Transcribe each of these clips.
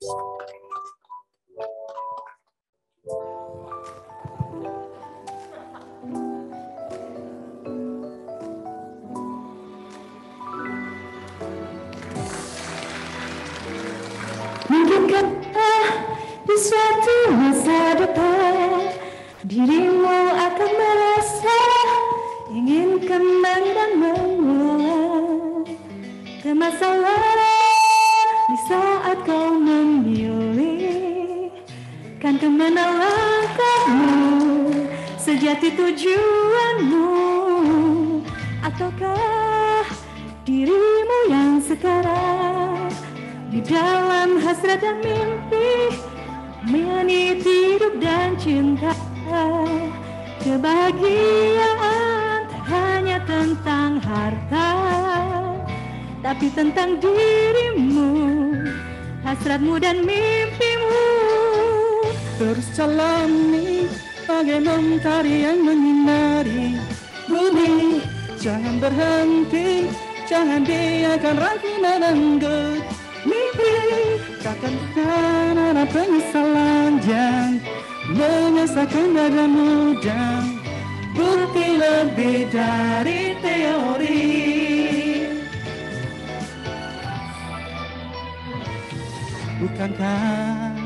Mungkinkah di suatu masa depan dirimu akan merasa ingin kembali dan mengulang ke masa lalu di saat kau memilih kan kemana langkahmu, sejati tujuanmu, ataukah dirimu yang sekarang di dalam hasrat dan mimpi meniti hidup dan cinta. Kebahagiaan tak hanya tentang harta, tapi tentang dirimu, hasratmu dan mimpimu. Terus jalani bagai mentari yang menyinari bumi. Jangan berhenti, jangan biarkan ragu menenggut mimpi. Takkan ada penyesalan yang menyesatkan dadamu, dan bukti lebih dari teori. Bukankah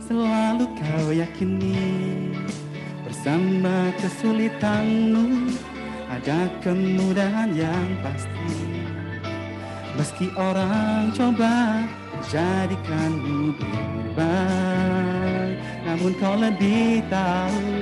selalu kau yakini bersama kesulitanmu ada kemudahan yang pasti? Meski orang coba jadikanmu beban, namun kau lebih tahu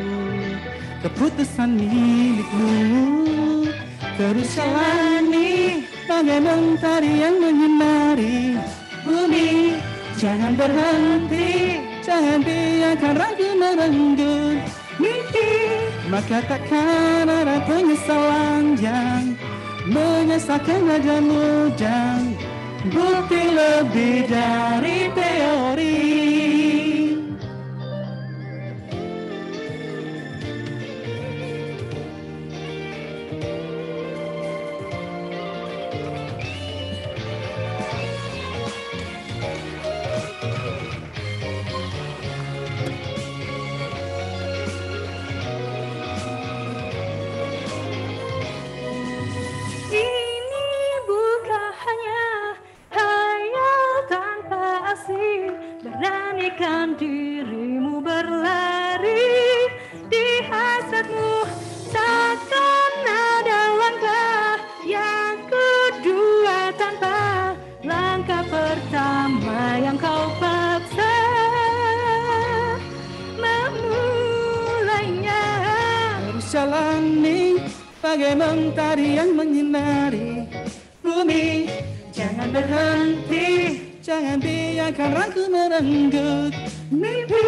keputusan milikmu. Terus jalani bagai mentari yang menyinari bumi. Jangan berhenti, jangan biarkan ragu merenggut mimpi. Maka takkan ada penyesalan yang menyesatkan dadamu, dan bukti lebih dari teori. Beranikan dirimu berlari di hasratmu, takkan ada langkah yang kedua tanpa langkah pertama yang kau paksa memulainya. Terus jalani bagai mentari yang menyinari bumi. Jangan berhenti, jangan biarkan ragu merenggut mimpi.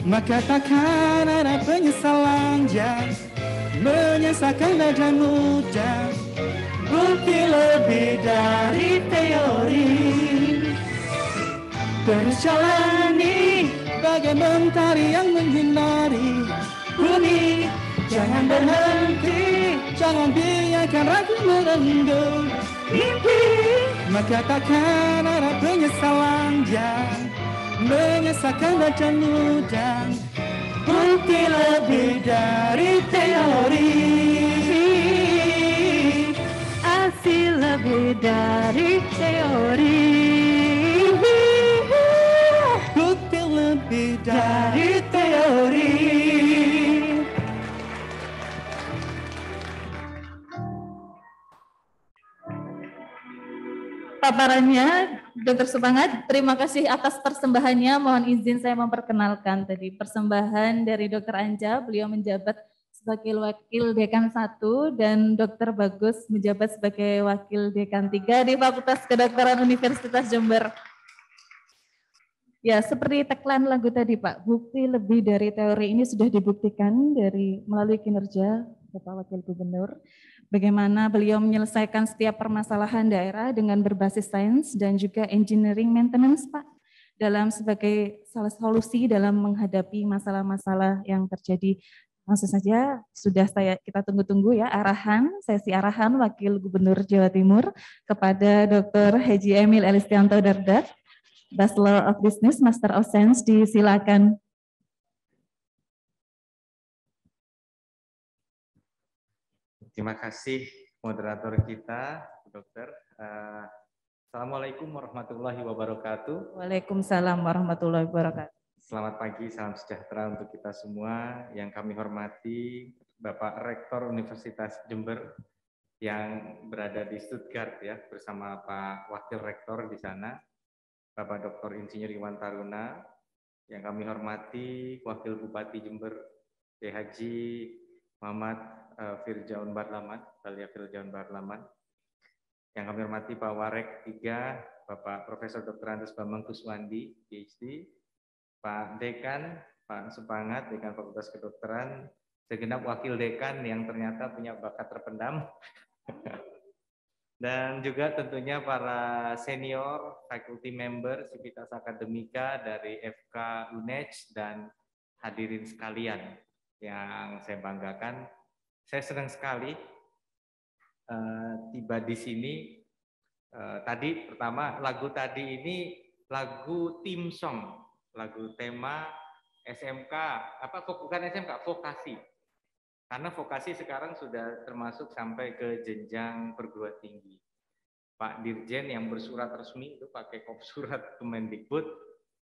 Maka takkan ada penyesalan yang menyesatkan dadamu, dan bukti lebih dari teori. Terus jalani bagai mentari yang menyinari bumi. Jangan berhenti, jangan biarkan ragu merenggut mimpi. Maka takkan ada penyesalan yang menyesatkan dadamu, dan bukti lebih dari teori. Hasil lebih dari teori. Bukti lebih dari teori. Paparannya Dr. Supangat, terima kasih atas persembahannya. Mohon izin saya memperkenalkan tadi persembahan dari Dr. Anja, beliau menjabat sebagai Wakil Dekan 1 dan Dr. Bagus menjabat sebagai Wakil Dekan 3 di Fakultas Kedokteran Universitas Jember. Ya, seperti tagline lagu tadi Pak, bukti lebih dari teori ini sudah dibuktikan dari melalui kinerja Bapak Wakil Gubernur. Bagaimana beliau menyelesaikan setiap permasalahan daerah dengan berbasis sains dan juga engineering maintenance Pak, dalam sebagai salah solusi dalam menghadapi masalah-masalah yang terjadi. Langsung saja sudah kita tunggu-tunggu ya sesi arahan Wakil Gubernur Jawa Timur kepada Dr. Haji Emil Elistianto Dardak. Bachelor of Business, Master of Science, disilakan. Terima kasih moderator kita, Dokter. Assalamualaikum warahmatullahi wabarakatuh. Waalaikumsalam warahmatullahi wabarakatuh. Selamat pagi, salam sejahtera untuk kita semua. Yang kami hormati Bapak Rektor Universitas Jember yang berada di Stuttgart ya, bersama Pak Wakil Rektor di sana, Bapak Dr. Insinyur Iwan Taruna. Yang kami hormati Wakil Bupati Jember, PH Muhammad Firjaun Barlaman, Balia Firjaun Barlaman. Yang kami hormati Pak Warek 3, Bapak Profesor Dr. Andes Bambang Kuswandi, PhD, Pak Dekan, Pak Supangat, Dekan Fakultas Kedokteran, segenap wakil dekan yang ternyata punya bakat terpendam, dan juga tentunya para senior, faculty member, Civitas Akademika dari FK UNED, dan hadirin sekalian yang saya banggakan. Saya senang sekali tiba di sini. Tadi pertama lagu tadi ini lagu tim song, lagu tema SMK, bukan SMK, vokasi. Karena vokasi sekarang sudah termasuk sampai ke jenjang perguruan tinggi. Pak Dirjen yang bersurat resmi itu pakai kop surat Kemendikbud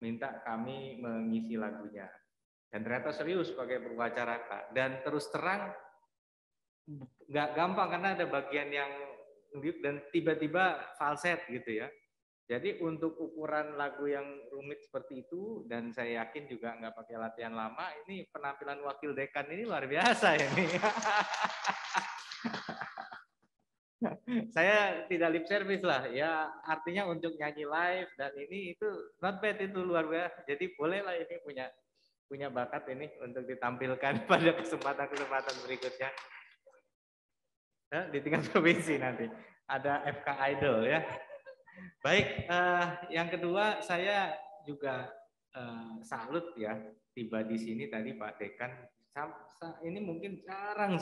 minta kami mengisi lagunya. Dan ternyata serius pakai berwacarakan. Dan terus terang nggak gampang karena ada bagian yang dan tiba-tiba falset gitu ya. Jadi untuk ukuran lagu yang rumit seperti itu, dan saya yakin juga nggak pakai latihan lama, ini penampilan wakil dekan ini luar biasa ya ini. Saya tidak lip service lah, ya artinya untuk nyanyi live dan ini itu not bad, itu luar biasa. Jadi bolehlah ini punya bakat ini untuk ditampilkan pada kesempatan-kesempatan berikutnya. Di tingkat provinsi nanti ada FK Idol ya. Baik, yang kedua saya juga salut ya tiba di sini tadi Pak Dekan. Ini mungkin jarang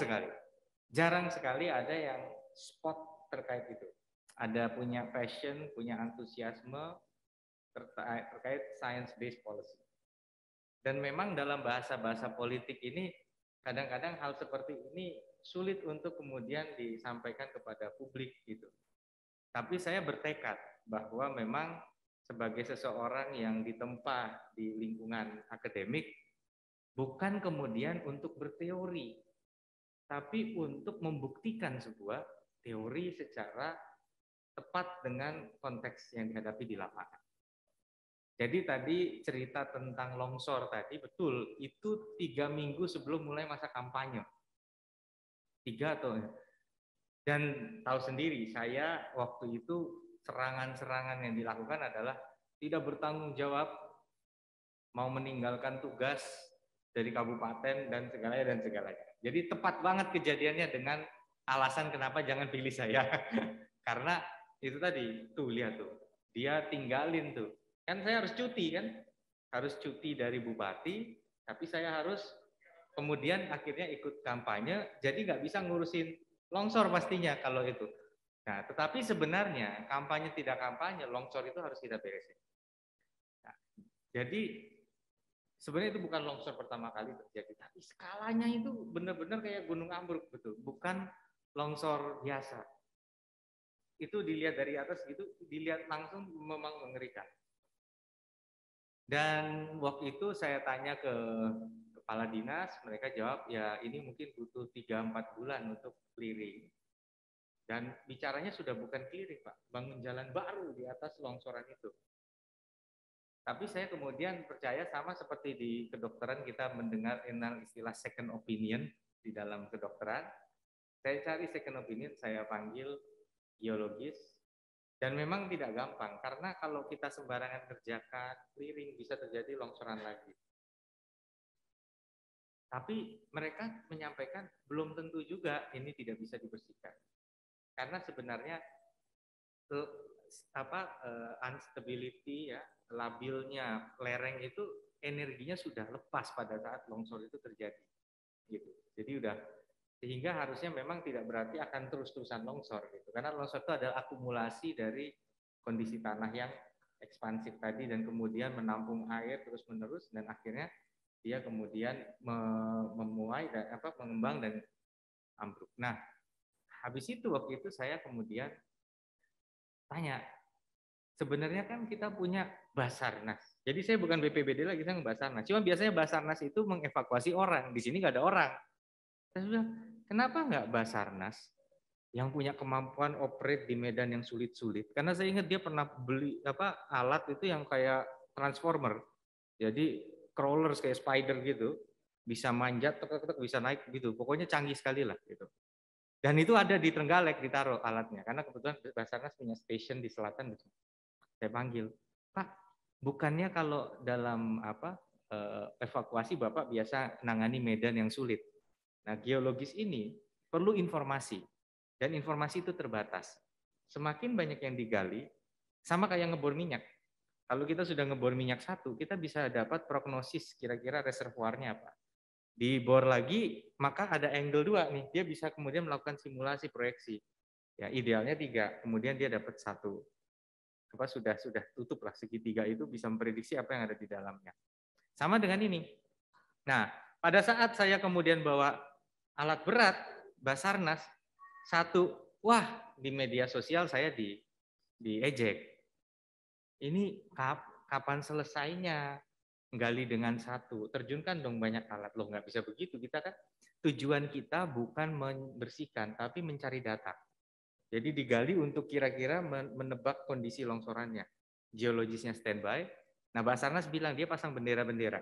sekali ada yang spot terkait itu. Ada punya passion, punya antusiasme terkait science based policy. Dan memang dalam bahasa-bahasa politik ini kadang-kadang hal seperti ini sulit untuk kemudian disampaikan kepada publik gitu. Tapi saya bertekad bahwa memang sebagai seseorang yang ditempa di lingkungan akademik, bukan kemudian untuk berteori, tapi untuk membuktikan sebuah teori secara tepat dengan konteks yang dihadapi di lapangan. Jadi tadi cerita tentang longsor tadi betul, itu 3 minggu sebelum mulai masa kampanye. 3 atau, dan tahu sendiri saya waktu itu serangan-serangan yang dilakukan adalah tidak bertanggung jawab, mau meninggalkan tugas dari kabupaten dan segalanya. Jadi tepat banget kejadiannya dengan alasan kenapa jangan pilih saya. Karena itu tadi, tuh lihat tuh, dia tinggalin tuh. Kan saya harus cuti kan, harus cuti dari bupati, tapi saya harus kemudian akhirnya ikut kampanye, jadi nggak bisa ngurusin longsor pastinya kalau itu. Nah, tetapi sebenarnya kampanye tidak kampanye, longsor itu harus kita beresin. Nah, jadi sebenarnya itu bukan longsor pertama kali terjadi, tapi skalanya itu benar-benar kayak gunung ambruk betul, bukan longsor biasa. Itu dilihat dari atas gitu, dilihat langsung memang mengerikan. Dan waktu itu saya tanya ke kepala dinas, mereka jawab ya ini mungkin butuh 3-4 bulan untuk clearing. Dan bicaranya sudah bukan clearing Pak, bangun jalan baru di atas longsoran itu. Tapi saya kemudian percaya sama seperti di kedokteran kita mendengar istilah second opinion di dalam kedokteran. Saya cari second opinion, saya panggil geologis. Dan memang tidak gampang, karena kalau kita sembarangan kerjakan, clearing bisa terjadi longsoran lagi. Tapi mereka menyampaikan belum tentu juga ini tidak bisa dibersihkan. Karena sebenarnya instability ya, labilnya lereng itu energinya sudah lepas pada saat longsor itu terjadi. Gitu. Jadi udah, sehingga harusnya memang tidak berarti akan terus-terusan longsor gitu. Karena longsor itu adalah akumulasi dari kondisi tanah yang ekspansif tadi dan kemudian menampung air terus menerus dan akhirnya dia kemudian memuai dan mengembang dan ambruk. Nah, habis itu waktu itu saya kemudian tanya, sebenarnya kan kita punya Basarnas. Jadi saya bukan BPBD lagi, saya Basarnas. Cuma biasanya Basarnas itu mengevakuasi orang. Di sini nggak ada orang. Saya bilang, kenapa nggak Basarnas yang punya kemampuan operate di medan yang sulit-sulit? Karena saya ingat dia pernah beli alat itu yang kayak transformer. Jadi crawlers kayak spider gitu, bisa manjat, bisa naik gitu. Pokoknya canggih sekali lah gitu. Dan itu ada di Trenggalek ditaruh alatnya. Karena kebetulan Basarnas punya station di selatan gitu. Saya panggil, Pak, bukannya kalau dalam evakuasi Bapak biasa nangani medan yang sulit. Nah, geologis ini perlu informasi dan informasi itu terbatas. Semakin banyak yang digali, sama kayak ngebor minyak. Kalau kita sudah ngebor minyak satu, kita bisa dapat prognosis kira-kira reservoirnya apa. Dibor lagi, maka ada angle 2 nih, dia bisa kemudian melakukan simulasi proyeksi. Ya, idealnya 3, kemudian dia dapat 1. Sudah tutup lah segitiga itu bisa memprediksi apa yang ada di dalamnya. Sama dengan ini. Nah, pada saat saya kemudian bawa alat berat Basarnas 1, wah di media sosial saya diejek. Ini kapan selesainya? Gali dengan 1, terjunkan dong banyak alat. Loh, nggak bisa begitu. Kita kan tujuan kita bukan membersihkan, tapi mencari data. Jadi digali untuk kira-kira menebak kondisi longsorannya. Geologisnya standby. Nah, Basarnas bilang dia pasang bendera-bendera.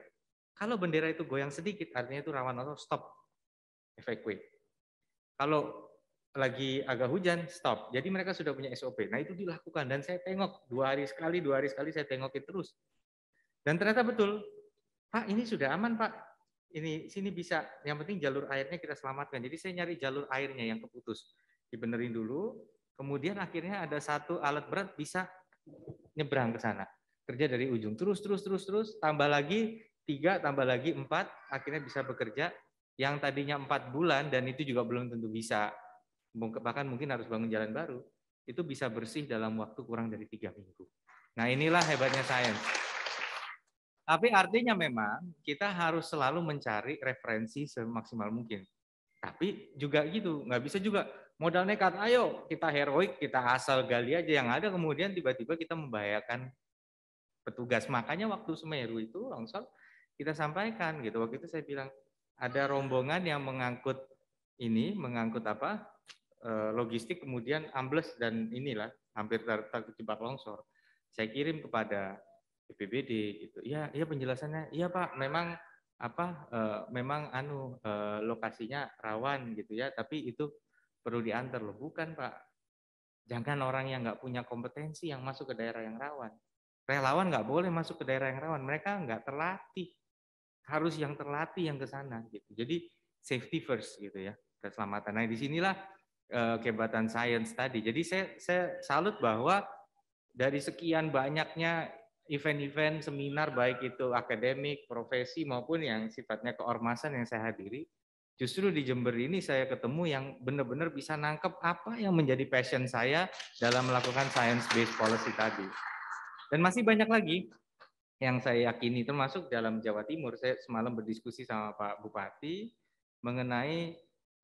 Kalau bendera itu goyang sedikit, artinya itu rawan atau stop, evacuate. Kalau lagi agak hujan, stop. Jadi mereka sudah punya SOP. Nah, itu dilakukan dan saya tengok 2 hari sekali saya tengokin terus. Dan ternyata betul, Pak ini sudah aman Pak, ini sini bisa, yang penting jalur airnya kita selamatkan. Jadi saya nyari jalur airnya yang keputus, dibenerin dulu, kemudian akhirnya ada 1 alat berat bisa nyebrang ke sana, kerja dari ujung, terus, tambah lagi 3, tambah lagi 4, akhirnya bisa bekerja, yang tadinya 4 bulan dan itu juga belum tentu bisa, bahkan mungkin harus bangun jalan baru, itu bisa bersih dalam waktu kurang dari 3 minggu. Nah inilah hebatnya sains. Tapi artinya memang kita harus selalu mencari referensi semaksimal mungkin. Tapi juga gitu, nggak bisa juga modal nekat, ayo kita heroik, kita asal gali aja, yang ada kemudian tiba-tiba kita membahayakan petugas. Makanya waktu Semeru itu longsor kita sampaikan gitu. Waktu itu saya bilang ada rombongan yang mengangkut logistik kemudian ambles dan inilah hampir terjebak longsor. Saya kirim kepada BPBD gitu. Iya penjelasannya. Iya Pak, memang lokasinya rawan gitu ya, tapi itu perlu diantar loh. Bukan Pak. Jangan orang yang nggak punya kompetensi yang masuk ke daerah yang rawan. Relawan nggak boleh masuk ke daerah yang rawan. Mereka nggak terlatih. Harus yang terlatih yang ke sana gitu. Jadi safety first gitu ya, keselamatan. Nah, disinilah kehebatan sains tadi. Jadi saya salut bahwa dari sekian banyaknya event-event seminar baik itu akademik, profesi maupun yang sifatnya keormasan yang saya hadiri, justru di Jember ini saya ketemu yang benar-benar bisa nangkep apa yang menjadi passion saya dalam melakukan science-based policy tadi. Dan masih banyak lagi yang saya yakini, termasuk dalam Jawa Timur. Saya semalam berdiskusi sama Pak Bupati mengenai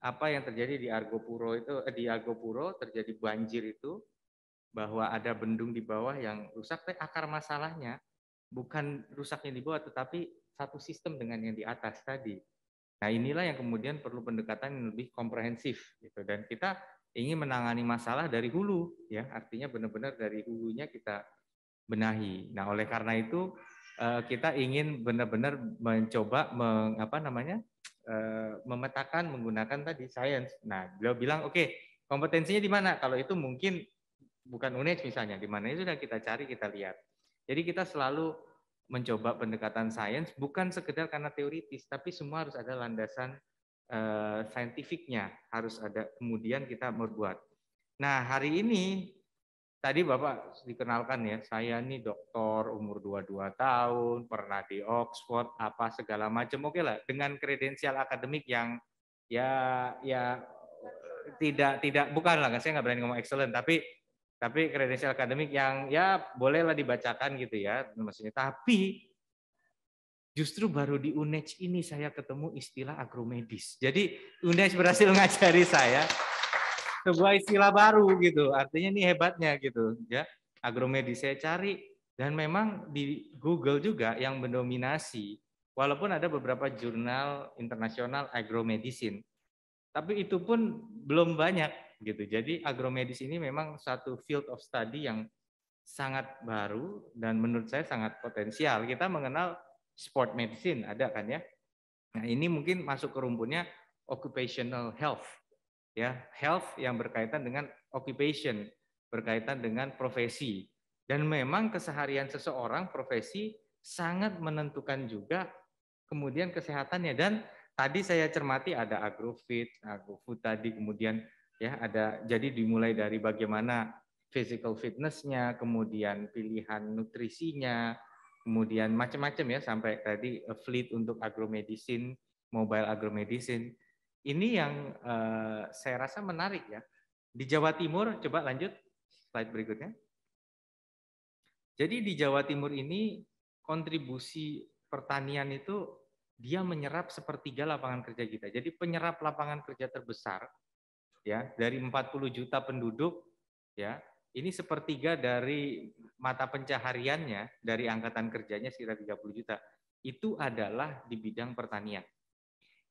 apa yang terjadi di Argopuro itu, di Argopuro terjadi banjir itu, bahwa ada bendung di bawah yang rusak, tapi akar masalahnya bukan rusaknya di bawah, tetapi satu sistem dengan yang di atas tadi. Nah inilah yang kemudian perlu pendekatan yang lebih komprehensif, gitu. Dan kita ingin menangani masalah dari hulu, ya artinya benar-benar dari hulunya kita benahi. Nah oleh karena itu kita ingin benar-benar mencoba memetakan menggunakan tadi sains. Nah beliau bilang oke, kompetensinya di mana? Kalau itu mungkin bukan UNES misalnya, di mana itu sudah kita cari, kita lihat. Jadi kita selalu mencoba pendekatan sains, bukan sekedar karena teoritis, tapi semua harus ada landasan saintifiknya, harus ada, kemudian kita berbuat. Nah hari ini, tadi Bapak dikenalkan ya, saya ini doktor umur 22 tahun, pernah di Oxford, apa segala macam, oke lah, dengan kredensial akademik yang ya tidak bukan lah, saya nggak berani ngomong excellent, tapi Tapi kredensial akademik yang ya bolehlah dibacakan gitu ya, maksudnya. Tapi justru baru di UNED ini saya ketemu istilah agromedis. Jadi UNED berhasil ngajari saya sebuah istilah baru gitu. Artinya ini hebatnya gitu ya. Agromedis saya cari dan memang di Google juga yang mendominasi. Walaupun ada beberapa jurnal internasional agromedicine. Tapi itu pun belum banyak gitu. Jadi agromedis ini memang satu field of study yang sangat baru dan menurut saya sangat potensial. Kita mengenal sport medicine ada kan ya. Nah, ini mungkin masuk ke rumputnya occupational health. Ya, health yang berkaitan dengan occupation, berkaitan dengan profesi. Dan memang keseharian seseorang profesi sangat menentukan juga kemudian kesehatannya. Dan tadi saya cermati ada agrofit, agrofood tadi, kemudian ya ada, jadi dimulai dari bagaimana physical fitness-nya, kemudian pilihan nutrisinya, kemudian macam-macam ya, sampai tadi fleet untuk agromedicine, mobile agromedicine. Ini yang saya rasa menarik ya. Di Jawa Timur, coba lanjut slide berikutnya. Jadi di Jawa Timur ini kontribusi pertanian itu dia menyerap sepertiga lapangan kerja kita. Jadi penyerap lapangan kerja terbesar ya dari 40 juta penduduk ya. Ini sepertiga dari mata pencahariannya dari angkatan kerjanya sekitar 30 juta. Itu adalah di bidang pertanian.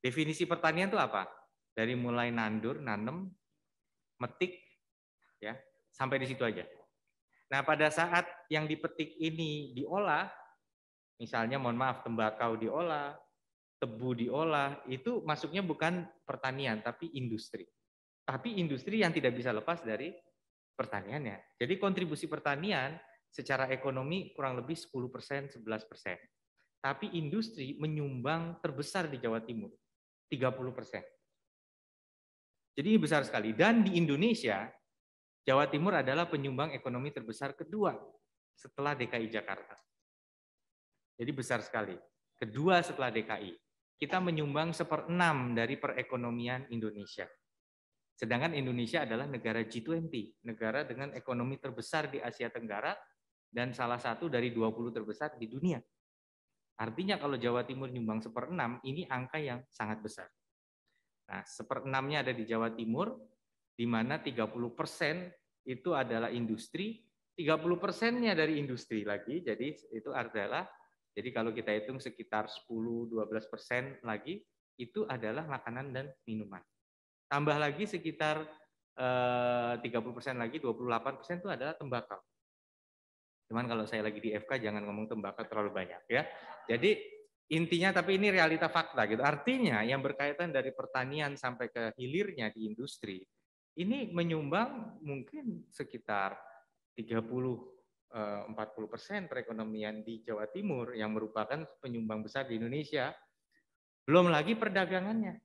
Definisi pertanian itu apa? Dari mulai nandur, nanem, metik, ya sampai di situ aja. Nah, pada saat yang dipetik ini diolah, misalnya mohon maaf tembakau diolah, tebu diolah, itu masuknya bukan pertanian tapi industri. Tapi industri yang tidak bisa lepas dari pertaniannya. Jadi kontribusi pertanian secara ekonomi kurang lebih 10%, 11%. Tapi industri menyumbang terbesar di Jawa Timur, 30%. Jadi ini besar sekali. Dan di Indonesia, Jawa Timur adalah penyumbang ekonomi terbesar kedua setelah DKI Jakarta. Jadi besar sekali. Kedua setelah DKI. Kita menyumbang 1/6 dari perekonomian Indonesia. Sedangkan Indonesia adalah negara G20, negara dengan ekonomi terbesar di Asia Tenggara dan salah satu dari 20 terbesar di dunia. Artinya kalau Jawa Timur nyumbang 1/6, ini angka yang sangat besar. Nah, 1/6-nya ada di Jawa Timur, di mana 30% itu adalah industri, 30%-nya dari industri lagi, jadi itu adalah, jadi kalau kita hitung sekitar 10-12% lagi, itu adalah makanan dan minuman. Tambah lagi sekitar 30% lagi, 28% itu adalah tembakau. Cuman kalau saya lagi di FK jangan ngomong tembakau terlalu banyak ya. Jadi intinya, tapi ini realita fakta gitu. Artinya yang berkaitan dari pertanian sampai ke hilirnya di industri, ini menyumbang mungkin sekitar 30-40% perekonomian di Jawa Timur yang merupakan penyumbang besar di Indonesia. Belum lagi perdagangannya,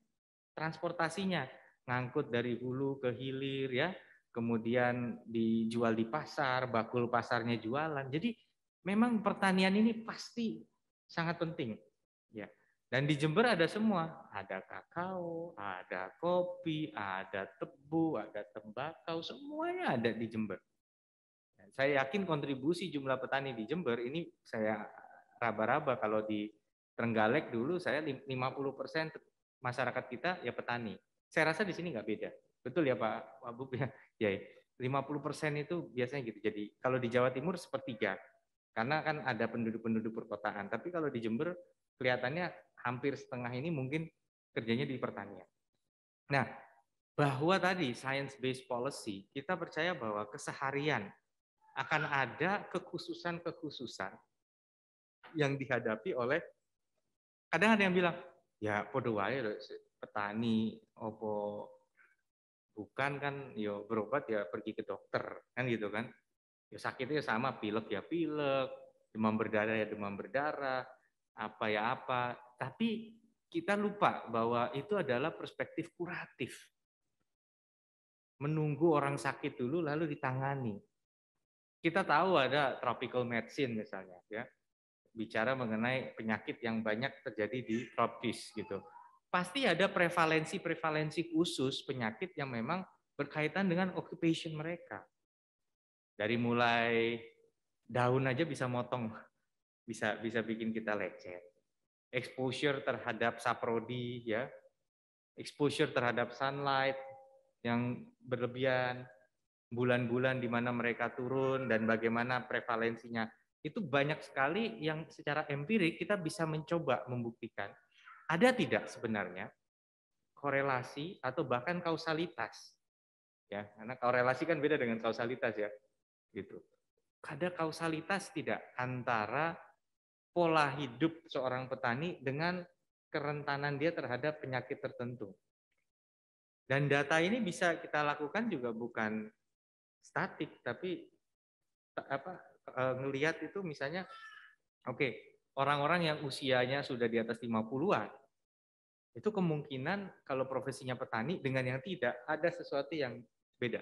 transportasinya, ngangkut dari hulu ke hilir ya, kemudian dijual di pasar, bakul pasarnya jualan. Jadi memang pertanian ini pasti sangat penting. Ya. Dan di Jember ada semua, ada kakao, ada kopi, ada tebu, ada tembakau, semuanya ada di Jember. Dan saya yakin kontribusi jumlah petani di Jember ini saya raba-raba, kalau di Trenggalek dulu saya 50% masyarakat kita ya petani. Saya rasa di sini nggak beda. Betul ya Pak Wabub ya? Ya, 50% itu biasanya gitu. Jadi kalau di Jawa Timur sepertiga. Karena kan ada penduduk-penduduk perkotaan. Tapi kalau di Jember kelihatannya hampir setengah ini mungkin kerjanya di pertanian. Nah, bahwa tadi science-based policy, kita percaya bahwa keseharian akan ada kekhususan-kekhususan yang dihadapi oleh, kadang ada yang bilang, ya podo wae petani opo bukan kan yo berobat ya pergi ke dokter kan gitu kan. Ya sakitnya sama, pilek ya pilek, demam berdarah ya demam berdarah, apa ya apa. Tapi kita lupa bahwa itu adalah perspektif kuratif. Menunggu orang sakit dulu lalu ditangani. Kita tahu ada tropical medicine misalnya ya. Bicara mengenai penyakit yang banyak terjadi di tropis gitu. Pasti ada prevalensi khusus penyakit yang memang berkaitan dengan occupation mereka. Dari mulai daun aja bisa motong, bisa bikin kita lecet. Exposure terhadap saprodi, ya, exposure terhadap sunlight yang berlebihan, bulan-bulan di mana mereka turun dan bagaimana prevalensinya. Itu banyak sekali yang secara empirik kita bisa mencoba membuktikan ada tidak sebenarnya korelasi atau bahkan kausalitas. Ya, karena korelasi kan beda dengan kausalitas ya. Gitu. Ada kausalitas tidak antara pola hidup seorang petani dengan kerentanan dia terhadap penyakit tertentu. Dan data ini bisa kita lakukan juga bukan statik, tapi ngelihat itu misalnya, oke, orang-orang yang usianya sudah di atas 50-an, itu kemungkinan kalau profesinya petani dengan yang tidak, ada sesuatu yang beda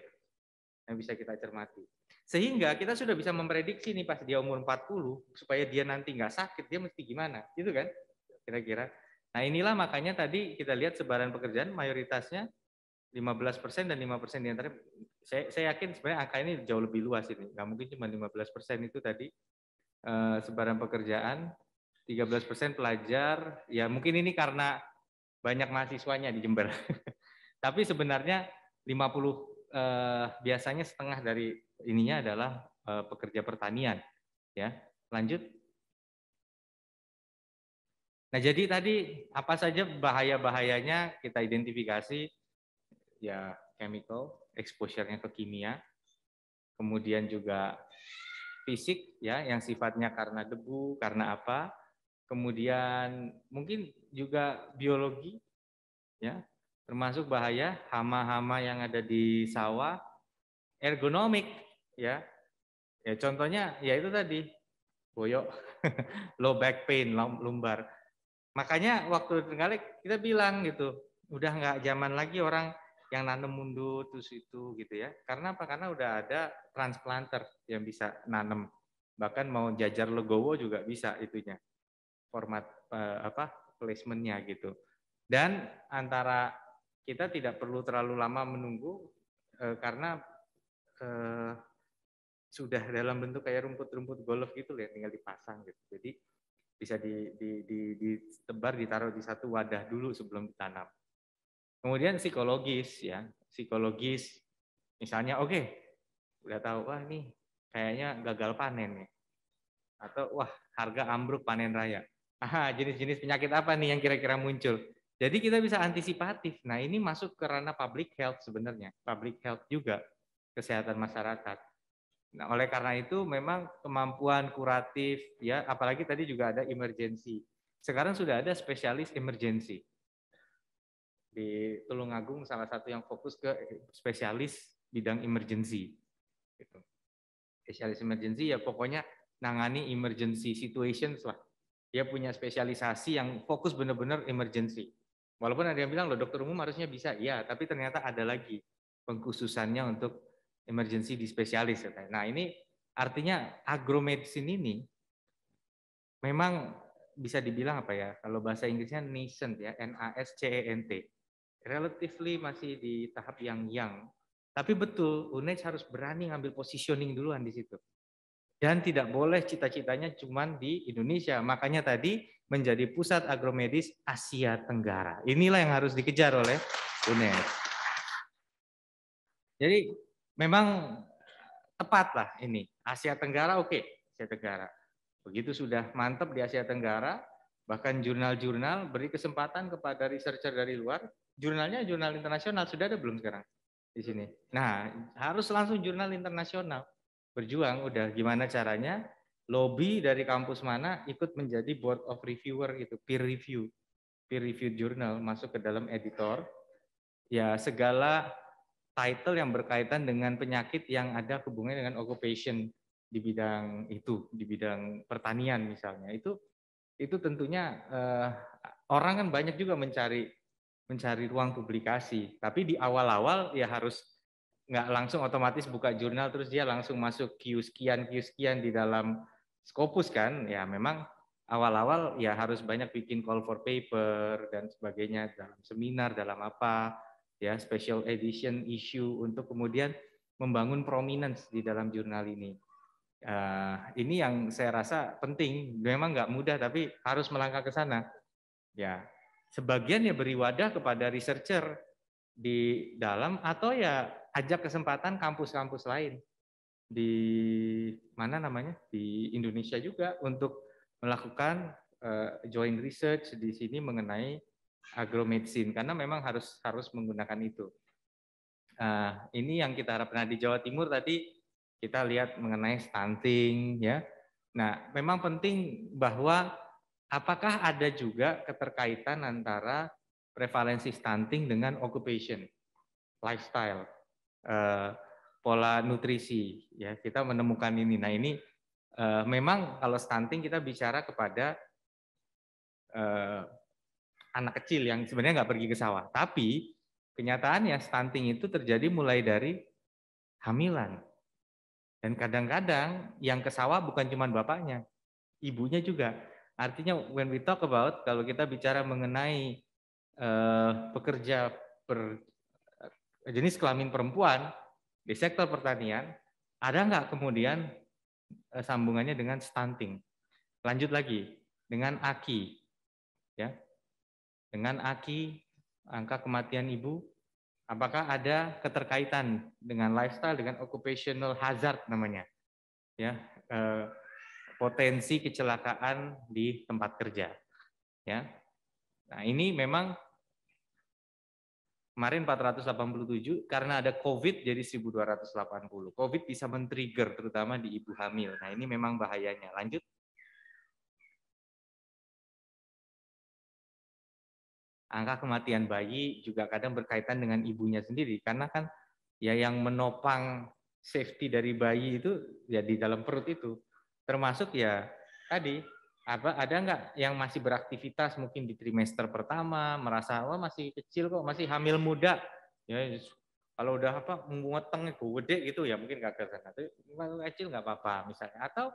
yang bisa kita cermati. Sehingga kita sudah bisa memprediksi nih pas dia umur 40, supaya dia nanti nggak sakit, dia mesti gimana, gitu kan? Kira-kira. Nah inilah makanya tadi kita lihat sebaran pekerjaan mayoritasnya 15% dan 5% diantara. Saya yakin sebenarnya angka ini jauh lebih luas ini, nggak mungkin cuma 15% itu tadi sebaran pekerjaan, 13% pelajar, ya mungkin ini karena banyak mahasiswanya di Jember. Tapi sebenarnya 50 biasanya setengah dari ininya adalah pekerja pertanian, ya. Lanjut. Nah, jadi tadi apa saja bahaya-bahayanya kita identifikasi, ya chemical, exposure-nya ke kimia, kemudian juga fisik, ya, yang sifatnya karena debu, karena apa, kemudian mungkin juga biologi, ya, termasuk bahaya hama-hama yang ada di sawah, ergonomik, ya, contohnya ya itu tadi boyok, low back pain, lumbar. Makanya waktu kali kita bilang gitu, udah nggak zaman lagi orang yang nanam mundur terus itu gitu ya. Karena apa? Karena udah ada transplanter yang bisa nanam. Bahkan mau jajar legowo juga bisa itunya. Format placementnya gitu. Dan antara kita tidak perlu terlalu lama menunggu karena sudah dalam bentuk kayak rumput-rumput golf gitu ya, tinggal dipasang gitu. Jadi bisa ditebar, ditaruh di satu wadah dulu sebelum ditanam. Kemudian psikologis, ya, psikologis. Misalnya, oke, udah tahu, wah ini kayaknya gagal panen nih, atau wah harga ambruk panen raya. Aha, jenis-jenis penyakit apa nih yang kira-kira muncul? Jadi kita bisa antisipatif. Nah ini masuk ke ranah public health sebenarnya, public health juga, kesehatan masyarakat. Nah, oleh karena itu memang kemampuan kuratif, ya, apalagi tadi juga ada emergency. Sekarang sudah ada spesialis emergency. Di Tulungagung salah satu yang fokus ke spesialis bidang emergency. Gitu. Spesialis emergency ya pokoknya nangani emergency situations lah. Dia punya spesialisasi yang fokus benar-benar emergency. Walaupun ada yang bilang loh dokter umum harusnya bisa, ya, tapi ternyata ada lagi pengkhususannya untuk emergency di spesialis. Nah ini artinya agromedicine ini memang bisa dibilang apa ya, kalau bahasa Inggrisnya nascent ya, NASCENT, relatively masih di tahap yang young. Tapi betul, UNED harus berani ngambil positioning duluan di situ. Dan tidak boleh cita-citanya cuma di Indonesia. Makanya tadi menjadi pusat agromedis Asia Tenggara. Inilah yang harus dikejar oleh UNED. Jadi memang tepat lah ini. Asia Tenggara oke, Asia Tenggara. Begitu sudah mantap di Asia Tenggara, bahkan jurnal-jurnal beri kesempatan kepada researcher dari luar. Jurnalnya jurnal internasional, sudah ada belum sekarang di sini? Nah, harus langsung jurnal internasional. Berjuang udah gimana caranya, lobby dari kampus mana ikut menjadi board of reviewer gitu, peer review jurnal masuk ke dalam editor. Ya, segala title yang berkaitan dengan penyakit yang ada hubungannya dengan occupation di bidang itu, di bidang pertanian misalnya, itu tentunya orang kan banyak juga mencari ruang publikasi, tapi di awal-awal ya harus nggak langsung otomatis buka jurnal terus dia langsung masuk Q sekian di dalam Scopus kan, ya memang awal-awal ya harus banyak bikin call for paper dan sebagainya dalam seminar, dalam apa, ya special edition issue untuk kemudian membangun prominence di dalam jurnal ini. Ini yang saya rasa penting. Memang nggak mudah, tapi harus melangkah ke sana. Ya, sebagian ya beri wadah kepada researcher di dalam, atau ya ajak kesempatan kampus-kampus lain di mana namanya di Indonesia juga untuk melakukan joint research di sini mengenai agromedicine, karena memang harus menggunakan itu. Ini yang kita harapkan. Di Jawa Timur tadi kita lihat mengenai stunting, ya. Nah, memang penting bahwa apakah ada juga keterkaitan antara prevalensi stunting dengan occupation, lifestyle, pola nutrisi, ya. Kita menemukan ini. Nah, ini memang kalau stunting kita bicara kepada anak kecil yang sebenarnya nggak pergi ke sawah, tapi kenyataannya stunting itu terjadi mulai dari hamilan. Dan kadang-kadang yang ke sawah bukan cuma bapaknya, ibunya juga. Artinya when we talk about, kalau kita bicara mengenai pekerja jenis kelamin perempuan di sektor pertanian, ada nggak kemudian sambungannya dengan stunting? Lanjut lagi dengan AKI, ya, dengan AKI, angka kematian ibu, apakah ada keterkaitan dengan lifestyle, dengan occupational hazard namanya, ya, potensi kecelakaan di tempat kerja, ya. Nah, ini memang kemarin 487, karena ada COVID jadi 1280. COVID bisa men-trigger terutama di ibu hamil. Nah, ini memang bahayanya. Lanjut. Angka kematian bayi juga kadang berkaitan dengan ibunya sendiri, karena kan ya yang menopang safety dari bayi itu ya di dalam perut itu, termasuk ya tadi ada nggak yang masih beraktivitas mungkin di trimester pertama, merasa wah masih kecil kok, masih hamil muda, ya kalau udah menguateng gede gitu ya mungkin nggak ke sana, tapi kalau kecil nggak apa-apa misalnya. Atau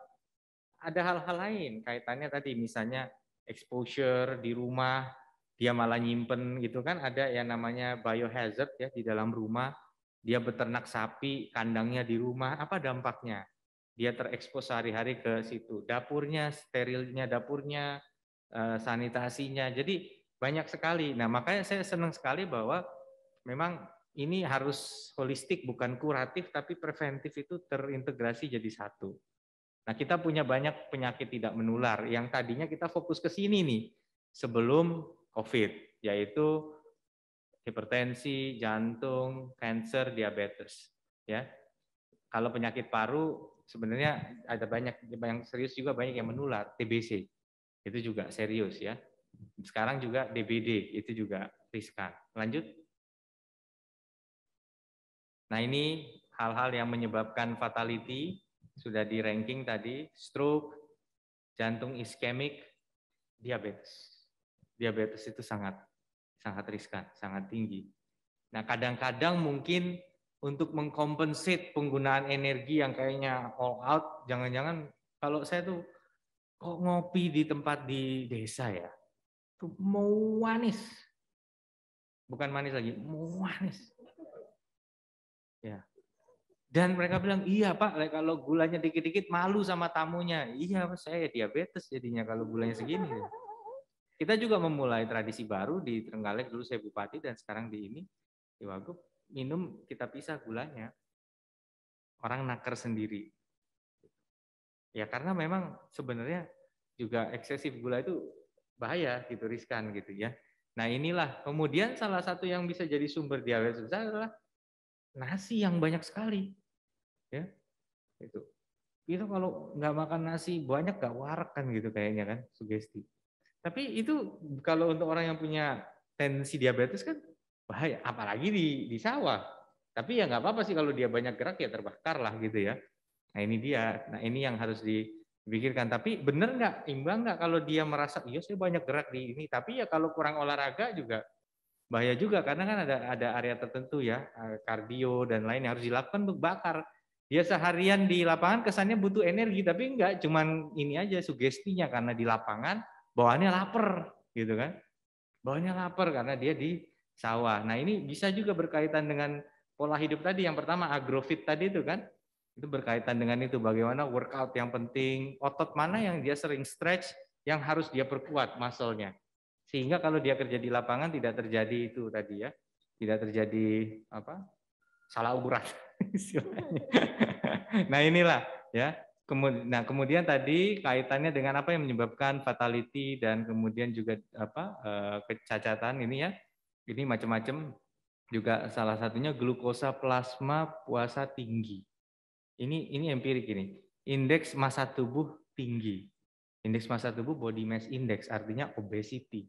ada hal-hal lain kaitannya tadi, misalnya exposure di rumah, dia malah nyimpen gitu kan, ada yang namanya biohazard ya di dalam rumah, dia beternak sapi, kandangnya di rumah, apa dampaknya? Dia terekspos sehari-hari ke situ, dapurnya, sterilnya dapurnya, sanitasinya, jadi banyak sekali. Nah, makanya saya senang sekali bahwa memang ini harus holistik, bukan kuratif, tapi preventif itu terintegrasi jadi satu. Nah, kita punya banyak penyakit tidak menular yang tadinya kita fokus ke sini nih sebelum COVID, yaitu hipertensi, jantung, kanker, diabetes. Ya, kalau penyakit paru sebenarnya ada banyak yang serius juga, banyak yang menular. TBC itu juga serius ya. Sekarang juga DBD itu juga riskan. Lanjut. Nah, ini hal-hal yang menyebabkan fatality sudah di ranking tadi: stroke, jantung iskemik, diabetes. Diabetes itu sangat riskan, sangat tinggi. Nah, kadang-kadang mungkin untuk mengkompensate penggunaan energi yang kayaknya all out, jangan-jangan kalau saya tuh kok ngopi di tempat di desa ya, tuh mau manis. Bukan manis lagi, mau manis. Ya. Dan mereka bilang, iya Pak, kalau gulanya dikit-dikit malu sama tamunya. Iya, saya diabetes jadinya kalau gulanya segini. Kita juga memulai tradisi baru di Trenggalek, dulu saya bupati dan sekarang di ini, di Wagub, minum kita pisah gulanya. Orang naker sendiri. Ya karena memang sebenarnya juga eksesif gula itu bahaya gitu, riskan gitu ya. Nah inilah kemudian salah satu yang bisa jadi sumber diabetes besar adalah nasi yang banyak sekali. Ya, itu. Itu kalau nggak makan nasi banyak nggak warak kan gitu kayaknya kan, sugesti. Tapi itu kalau untuk orang yang punya tendensi diabetes kan bahaya, apalagi di sawah. Tapi ya nggak apa-apa sih kalau dia banyak gerak ya terbakar lah gitu ya. Nah ini dia, nah ini yang harus dipikirkan. Tapi benar nggak, imbang nggak kalau dia merasa iya saya banyak gerak di ini. Tapi ya kalau kurang olahraga juga bahaya juga, karena kan ada area tertentu ya, kardio dan lain yang harus dilakukan untuk bakar. Dia seharian di lapangan kesannya butuh energi, tapi enggak, cuman ini aja sugestinya karena di lapangan bawaannya lapar gitu kan. Bawaannya lapar karena dia di sawah. Nah, ini bisa juga berkaitan dengan pola hidup tadi yang pertama agrofit tadi itu kan, itu berkaitan dengan itu bagaimana workout yang penting, otot mana yang dia sering stretch, yang harus dia perkuat muscle-nya. Sehingga kalau dia kerja di lapangan tidak terjadi itu tadi ya, tidak terjadi apa? Salah urat istilahnya. Nah, inilah ya. Kemudian tadi kaitannya dengan apa yang menyebabkan fatality dan kemudian juga apa kecacatan ini ya. Ini macam-macam, juga salah satunya glukosa plasma puasa tinggi. Ini empirik ini. Indeks massa tubuh tinggi. Indeks massa tubuh body mass index artinya obesity.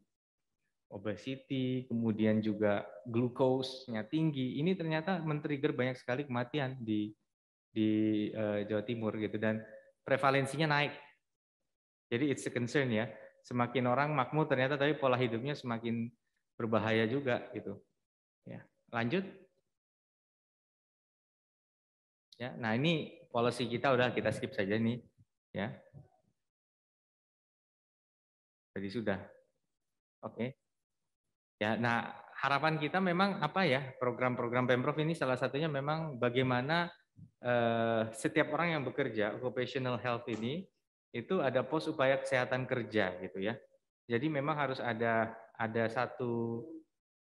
Obesity, kemudian juga glukosnya tinggi. Ini ternyata men-trigger banyak sekali kematian di Jawa Timur gitu, dan prevalensinya naik. Jadi it's a concern ya. Semakin orang makmur ternyata tapi pola hidupnya semakin berbahaya juga gitu. Ya, lanjut. Ya, nah ini policy kita udah kita skip saja nih, ya. Tadi sudah. Oke. Ya, nah harapan kita memang apa ya? Program-program Pemprov ini salah satunya memang bagaimana setiap orang yang bekerja occupational health ini itu ada pos upaya kesehatan kerja gitu ya. Jadi memang harus ada satu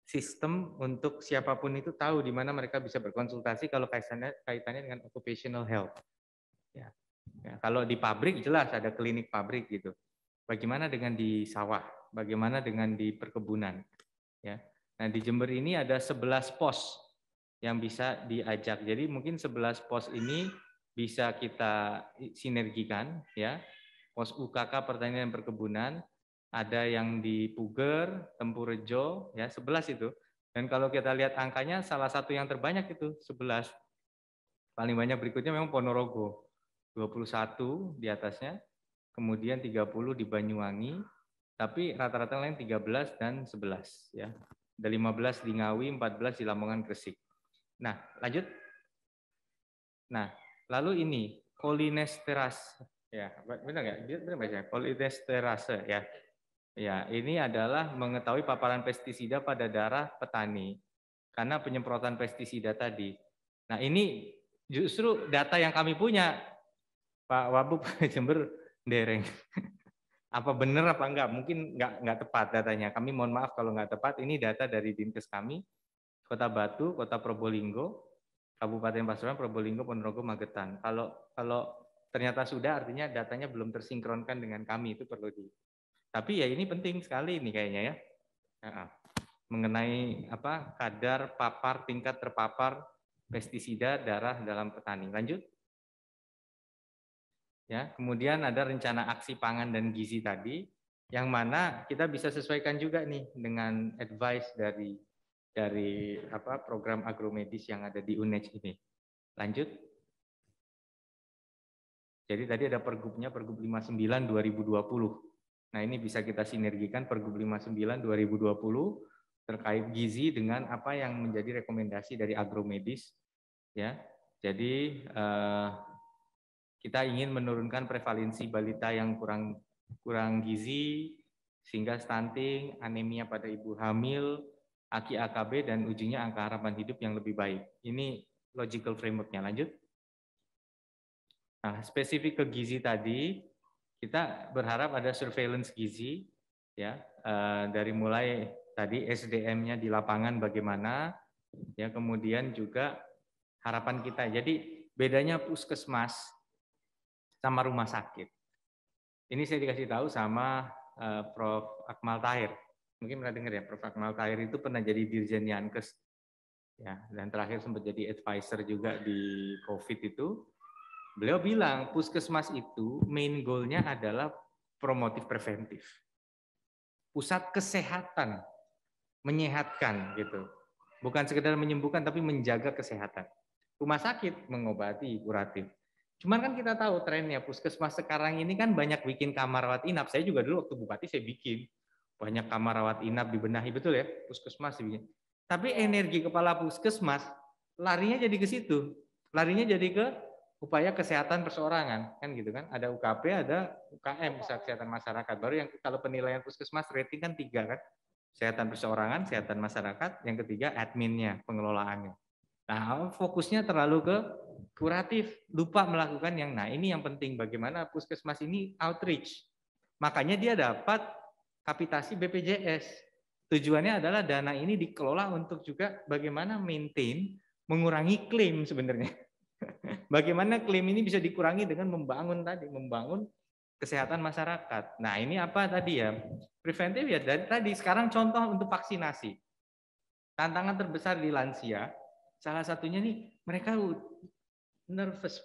sistem untuk siapapun itu tahu di mana mereka bisa berkonsultasi kalau kaitannya dengan occupational health. Ya. Ya, kalau di pabrik jelas ada klinik pabrik gitu. Bagaimana dengan di sawah? Bagaimana dengan di perkebunan? Ya. Nah, di Jember ini ada 11 pos yang bisa diajak. Jadi mungkin 11 pos ini bisa kita sinergikan ya. Pos UKK Pertanian dan Perkebunan, ada yang di Puger, Tempurejo ya, 11 itu. Dan kalau kita lihat angkanya salah satu yang terbanyak itu 11. Paling banyak berikutnya memang Ponorogo. 21 di atasnya. Kemudian 30 di Banyuwangi, tapi rata-rata lain 13 dan 11 ya. Ada 15 di Ngawi, 14 di Lamongan, Gresik. Nah, lanjut. Nah, lalu ini kolinesterase ya, benar nggak? Benar baca kolinesterase ya. Ya, ini adalah mengetahui paparan pestisida pada darah petani karena penyemprotan pestisida tadi. Nah, ini justru data yang kami punya, Pak Wabub Jember dereng. Apa benar apa enggak? Mungkin enggak tepat datanya. Kami mohon maaf kalau enggak tepat. Ini data dari Dinkes kami, Kota Batu, Kota Probolinggo, Kabupaten Pasuruan, Probolinggo, Ponorogo, Magetan. Kalau ternyata sudah, artinya datanya belum tersinkronkan dengan kami, itu perlu di. Tapi ya ini penting sekali ini kayaknya ya. Mengenai apa kadar tingkat terpapar pestisida darah dalam petani. Lanjut. Ya, kemudian ada rencana aksi pangan dan gizi tadi, yang mana kita bisa sesuaikan juga nih dengan advice dari apa program agromedis yang ada di UNED ini. Lanjut. Jadi tadi ada pergubnya, Pergub 59 2020. Nah, ini bisa kita sinergikan Pergub 59 2020 terkait gizi dengan apa yang menjadi rekomendasi dari agromedis ya. Jadi kita ingin menurunkan prevalensi balita yang kurang gizi sehingga stunting, anemia pada ibu hamil, AKI AKB, dan ujungnya angka harapan hidup yang lebih baik. Ini logical framework-nya. Lanjut. Nah, spesifik ke gizi tadi, kita berharap ada surveillance gizi, ya, dari mulai tadi SDM-nya di lapangan bagaimana, ya, kemudian juga harapan kita. Jadi bedanya puskesmas sama rumah sakit. Ini saya dikasih tahu sama Prof. Akmal Tahir. Mungkin pernah dengar ya, Prof. Akmal Tahir itu pernah jadi Dirjen Yankes. Ya, dan terakhir sempat jadi advisor juga di COVID itu. Beliau bilang puskesmas itu main goal-nya adalah promotif preventif. Pusat kesehatan, menyehatkan gitu. Bukan sekedar menyembuhkan tapi menjaga kesehatan. Rumah sakit mengobati, kuratif. Cuman kan kita tahu trennya puskesmas sekarang ini kan banyak bikin kamar rawat inap. Saya juga dulu waktu bupati saya bikin banyak kamar rawat inap dibenahi, betul ya, puskesmas dibikin. Tapi energi kepala puskesmas larinya jadi ke situ. Larinya jadi ke upaya kesehatan perseorangan, kan gitu kan. Ada UKP, ada UKM, usaha kesehatan masyarakat. Baru yang kalau penilaian puskesmas rating kan 3 kan. Kesehatan perseorangan, kesehatan masyarakat, yang ketiga adminnya, pengelolaannya. Nah, fokusnya terlalu ke kuratif, lupa melakukan yang, nah ini yang penting, bagaimana puskesmas ini outreach. Makanya dia dapat kapitasi BPJS. Tujuannya adalah dana ini dikelola untuk juga bagaimana maintain, mengurangi klaim sebenarnya. Bagaimana klaim ini bisa dikurangi dengan membangun kesehatan masyarakat. Nah ini apa tadi ya, preventif ya, dari tadi sekarang contoh untuk vaksinasi. Tantangan terbesar di lansia, salah satunya nih mereka nervous.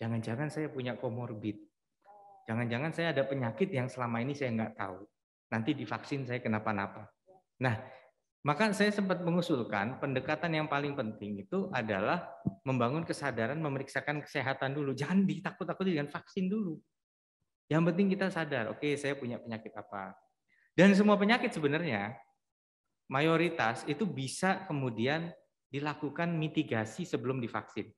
Jangan-jangan saya punya komorbid. Jangan-jangan saya ada penyakit yang selama ini saya nggak tahu. Nanti divaksin saya kenapa-napa. Nah, maka saya sempat mengusulkan pendekatan yang paling penting itu adalah membangun kesadaran, memeriksakan kesehatan dulu. Jangan ditakut-takuti dengan vaksin dulu. Yang penting kita sadar, oke, saya punya penyakit apa. Dan semua penyakit sebenarnya mayoritas itu bisa kemudian dilakukan mitigasi sebelum divaksin.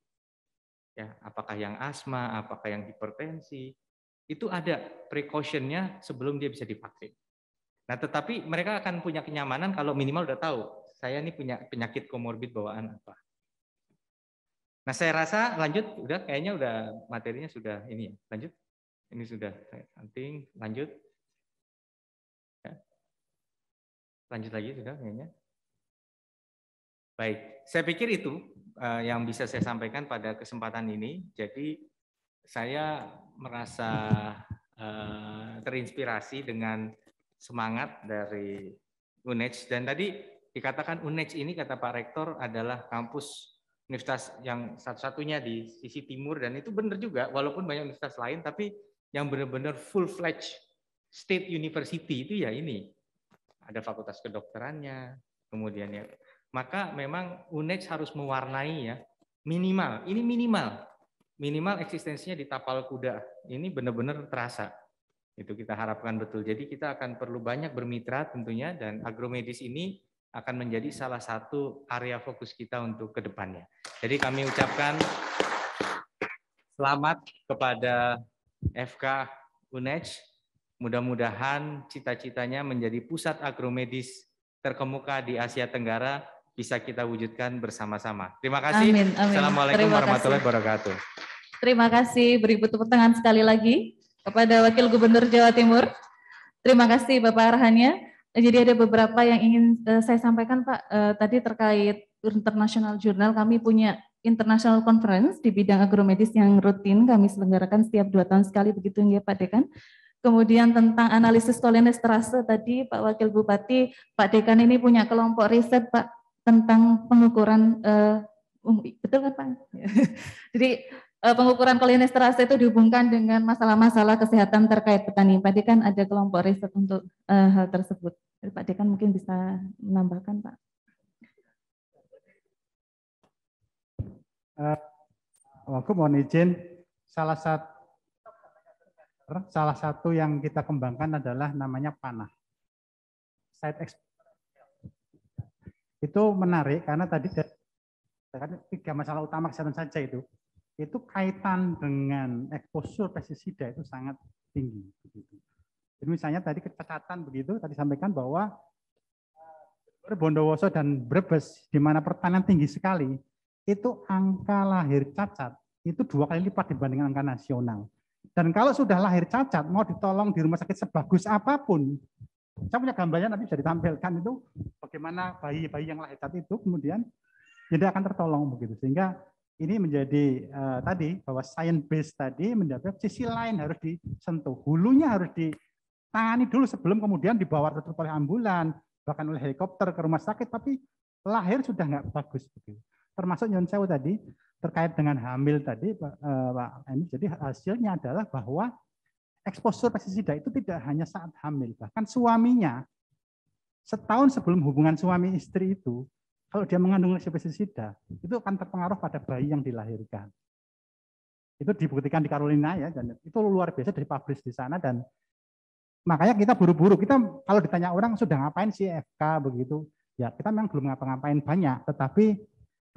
Ya, apakah yang asma, apakah yang hipertensi, itu ada precaution-nya sebelum dia bisa divaksin. Nah, tetapi mereka akan punya kenyamanan kalau minimal udah tahu, saya ini punya penyakit komorbid bawaan apa. Nah, saya rasa lanjut, kayaknya udah materinya sudah ini ya, lanjut. Ini sudah penting, lanjut. Ya. Lanjut lagi sudah kayaknya. Baik, saya pikir itu yang bisa saya sampaikan pada kesempatan ini. Jadi saya merasa terinspirasi dengan semangat dari UNEJ, dan tadi dikatakan UNEJ ini kata Pak Rektor adalah kampus universitas yang satu-satunya di sisi timur, dan itu benar juga walaupun banyak universitas lain, tapi yang benar-benar full-fledged state university itu ya ini. Ada fakultas kedokterannya, kemudian ya. Maka memang UNEJ harus mewarnai ya, minimal, ini minimal eksistensinya di tapal kuda. Ini benar-benar terasa. Itu kita harapkan betul. Jadi kita akan perlu banyak bermitra tentunya, dan agromedis ini akan menjadi salah satu area fokus kita untuk ke depannya. Jadi kami ucapkan selamat kepada FK UNEJ. Mudah-mudahan cita-citanya menjadi pusat agromedis terkemuka di Asia Tenggara bisa kita wujudkan bersama-sama. Terima kasih. Amin, amin. Assalamualaikum warahmatullahi wabarakatuh. Terima kasih. Beri tepuk tangan sekali lagi kepada Wakil Gubernur Jawa Timur. Terima kasih Bapak arahannya. Jadi ada beberapa yang ingin saya sampaikan Pak. Tadi terkait International Journal, kami punya International Conference di bidang agromedis yang rutin kami selenggarakan setiap 2 tahun sekali, begitu ya Pak Dekan. Kemudian tentang analisis kolinesterase tadi Pak Wakil Bupati, Pak Dekan ini punya kelompok riset Pak tentang pengukuran, betul kan Pak? Jadi pengukuran kolinesterase itu dihubungkan dengan masalah-masalah kesehatan terkait petani. Pak Dekan ada kelompok riset untuk hal tersebut. Pak Dekan mungkin bisa menambahkan Pak. Aku mohon izin, salah satu yang kita kembangkan adalah namanya panah. Itu menarik karena tadi 3 masalah utama kesehatan saja itu kaitan dengan exposure pestisida itu sangat tinggi. Jadi misalnya tadi catatan begitu, tadi sampaikan bahwa Bondowoso dan Brebes di mana pertanian tinggi sekali, itu angka lahir cacat itu 2 kali lipat dibandingkan angka nasional. Dan kalau sudah lahir cacat, mau ditolong di rumah sakit sebagus apapun, saya punya gambarnya nanti bisa ditampilkan itu bagaimana bayi-bayi yang lahir cacat itu kemudian tidak akan tertolong begitu. Sehingga ini menjadi tadi bahwa science based tadi mendapat sisi lain harus disentuh, hulunya harus ditangani dulu sebelum kemudian dibawa terus oleh ambulan, bahkan oleh helikopter ke rumah sakit, tapi lahir sudah nggak bagus begitu. Termasuk Nyon Sewu tadi terkait dengan hamil tadi Pak Emi, jadi hasilnya adalah bahwa exposure pestisida itu tidak hanya saat hamil, bahkan suaminya setahun sebelum hubungan suami istri itu, kalau dia mengandung pestisida, itu akan terpengaruh pada bayi yang dilahirkan. Itu dibuktikan di Carolina ya, dan itu luar biasa dipublish di sana, dan makanya kita buru-buru. Kita kalau ditanya orang sudah ngapain sih FK begitu, ya kita memang belum ngapa-ngapain banyak, tetapi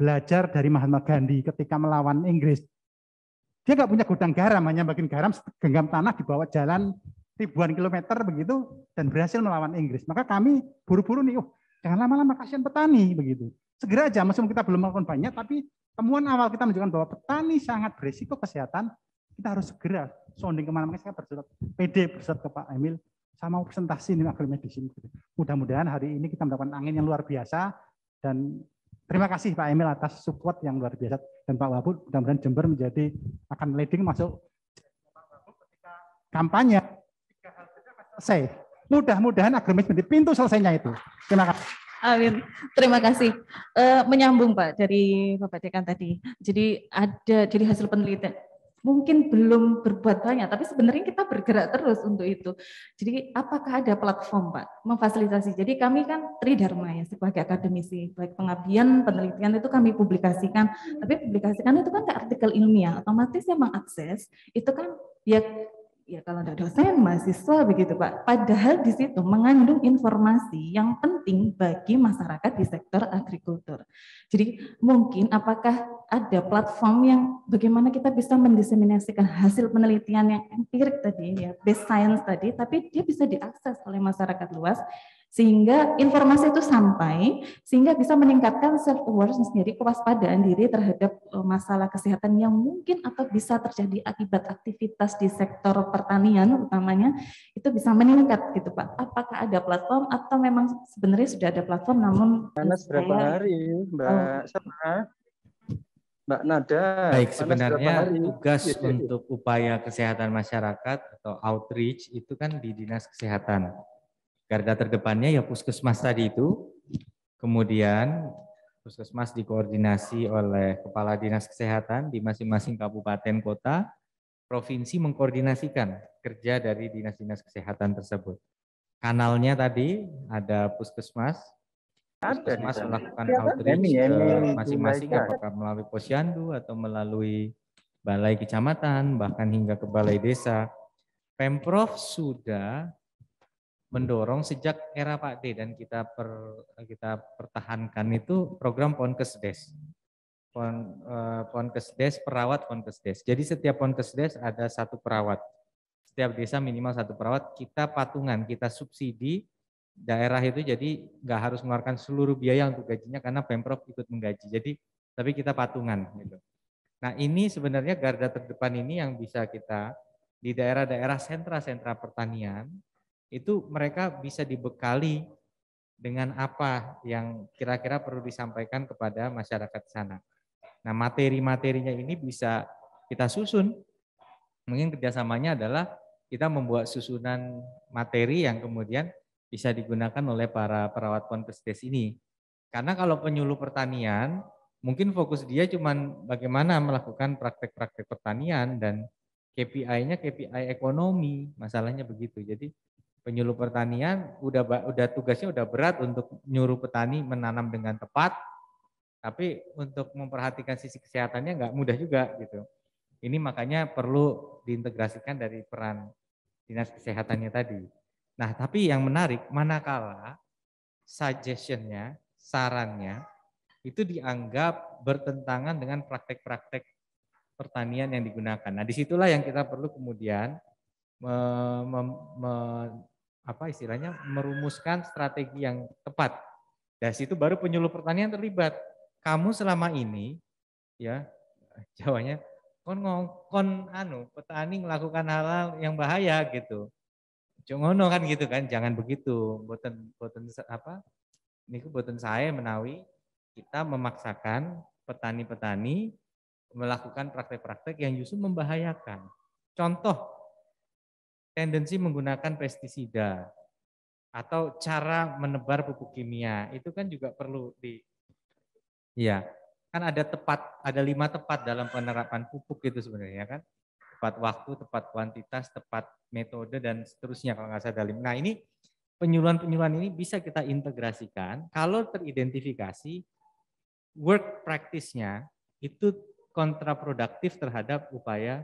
belajar dari Mahatma Gandhi ketika melawan Inggris. Dia nggak punya gudang garam, hanya bagian garam genggam tanah dibawa jalan ribuan kilometer begitu dan berhasil melawan Inggris. Maka kami buru-buru nih, jangan lama-lama kasihan petani begitu. segera aja, meskipun kita belum melakukan banyak, tapi temuan awal kita menunjukkan bahwa petani sangat berisiko kesehatan, kita harus segera sounding kemana-mana. Saya bersurat PD bersurat ke Pak Emil, saya mau presentasi ini agromedicine. Mudah-mudahan hari ini kita mendapatkan angin yang luar biasa, dan terima kasih Pak Emil atas support yang luar biasa, dan Pak Wabud, mudah-mudahan Jember menjadi akan leading masuk ketika kampanye. Selesai. Mudah-mudahan agromedicine menjadi pintu selesainya itu. Terima kasih. Amin. Terima kasih. Menyambung Pak dari Bapak Dekan tadi. Jadi dari hasil penelitian mungkin belum berbuat banyak, tapi sebenarnya kita bergerak terus untuk itu. Jadi apakah ada platform Pak memfasilitasi? Jadi kami kan Tridharma ya sebagai akademisi, baik pengabdian, penelitian itu kami publikasikan. Tapi publikasikan itu kan ke artikel ilmiah, otomatis yang mengakses itu kan ya kalau ada dosen, mahasiswa begitu Pak. Padahal di situ mengandung informasi yang penting bagi masyarakat di sektor agrikultur. Jadi mungkin apakah ada platform yang bagaimana kita bisa mendiseminasikan hasil penelitian yang empirik tadi, ya base science tadi, tapi dia bisa diakses oleh masyarakat luas, sehingga informasi itu sampai, sehingga bisa meningkatkan self awareness, jadi kewaspadaan diri terhadap masalah kesehatan yang mungkin atau bisa terjadi akibat aktivitas di sektor pertanian utamanya, itu bisa meningkat gitu Pak. Apakah ada platform atau memang sebenarnya sudah ada platform namun panas berapa hari Mbak Mbak Nada? Baik, sebenarnya tugas untuk upaya kesehatan masyarakat atau outreach itu kan di Dinas Kesehatan. Garda terdepannya ya puskesmas tadi itu, kemudian puskesmas dikoordinasi oleh Kepala Dinas Kesehatan di masing-masing kabupaten kota, provinsi mengkoordinasikan kerja dari dinas-dinas kesehatan tersebut. Kanalnya tadi ada puskesmas melakukan outreach ke masing-masing, apakah melalui posyandu atau melalui balai kecamatan, bahkan hingga ke balai desa. Pemprov sudah mendorong sejak era Pak D dan kita pertahankan itu program Ponkesdes. Ponkesdes, perawat Ponkesdes. Jadi setiap Ponkesdes ada satu perawat. Setiap desa minimal satu perawat, kita patungan, kita subsidi daerah itu, jadi nggak harus mengeluarkan seluruh biaya untuk gajinya karena Pemprov ikut menggaji. Jadi tapi kita patungan gitu. Nah, ini sebenarnya garda terdepan ini yang bisa kita di daerah-daerah sentra-sentra pertanian itu mereka bisa dibekali dengan apa yang kira-kira perlu disampaikan kepada masyarakat sana. Nah, materi-materinya ini bisa kita susun. Mungkin kerjasamanya adalah kita membuat susunan materi yang kemudian bisa digunakan oleh para perawat Ponkesdes ini. Karena kalau penyuluh pertanian, mungkin fokus dia cuma bagaimana melakukan praktek-praktek pertanian dan KPI-nya KPI ekonomi, masalahnya begitu. Jadi penyuluh pertanian udah tugasnya udah berat untuk nyuruh petani menanam dengan tepat, tapi untuk memperhatikan sisi kesehatannya nggak mudah juga gitu. Ini makanya perlu diintegrasikan dari peran dinas kesehatannya tadi. Nah, tapi yang menarik manakala suggestionnya, sarannya itu dianggap bertentangan dengan praktek-praktek pertanian yang digunakan. Nah, disitulah yang kita perlu kemudian merumuskan strategi yang tepat. Dari situ baru penyuluh pertanian terlibat. Kamu selama ini ya jawanya petani melakukan hal-hal yang bahaya gitu. Jongono kan gitu kan, jangan begitu. Boten saya menawi kita memaksakan petani-petani melakukan praktek-praktek yang justru membahayakan. Contoh tendensi menggunakan pestisida atau cara menebar pupuk kimia itu kan juga perlu kan ada 5 tepat dalam penerapan pupuk itu sebenarnya kan, tepat waktu, tepat kuantitas, tepat metode dan seterusnya kalau nggak salah. Nah, ini penyuluhan-penyuluhan ini bisa kita integrasikan kalau teridentifikasi work practice-nya itu kontraproduktif terhadap upaya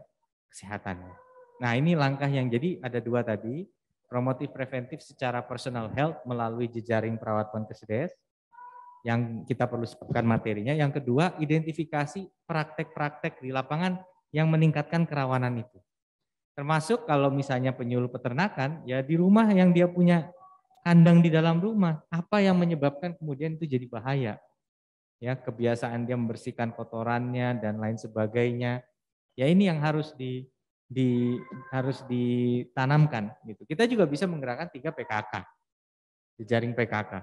kesehatannya. Nah, ini langkah yang jadi ada 2 tadi, promotif preventif secara personal health melalui jejaring perawat Ponkesdes yang kita perlu sebutkan materinya. Yang kedua, identifikasi praktek-praktek di lapangan yang meningkatkan kerawanan itu. Termasuk kalau misalnya penyuluh peternakan, ya di rumah yang dia punya kandang di dalam rumah, apa yang menyebabkan kemudian itu jadi bahaya. ya kebiasaan dia membersihkan kotorannya dan lain sebagainya. Ya ini yang harus harus ditanamkan gitu. Kita juga bisa menggerakkan 3 PKK, jejaring PKK.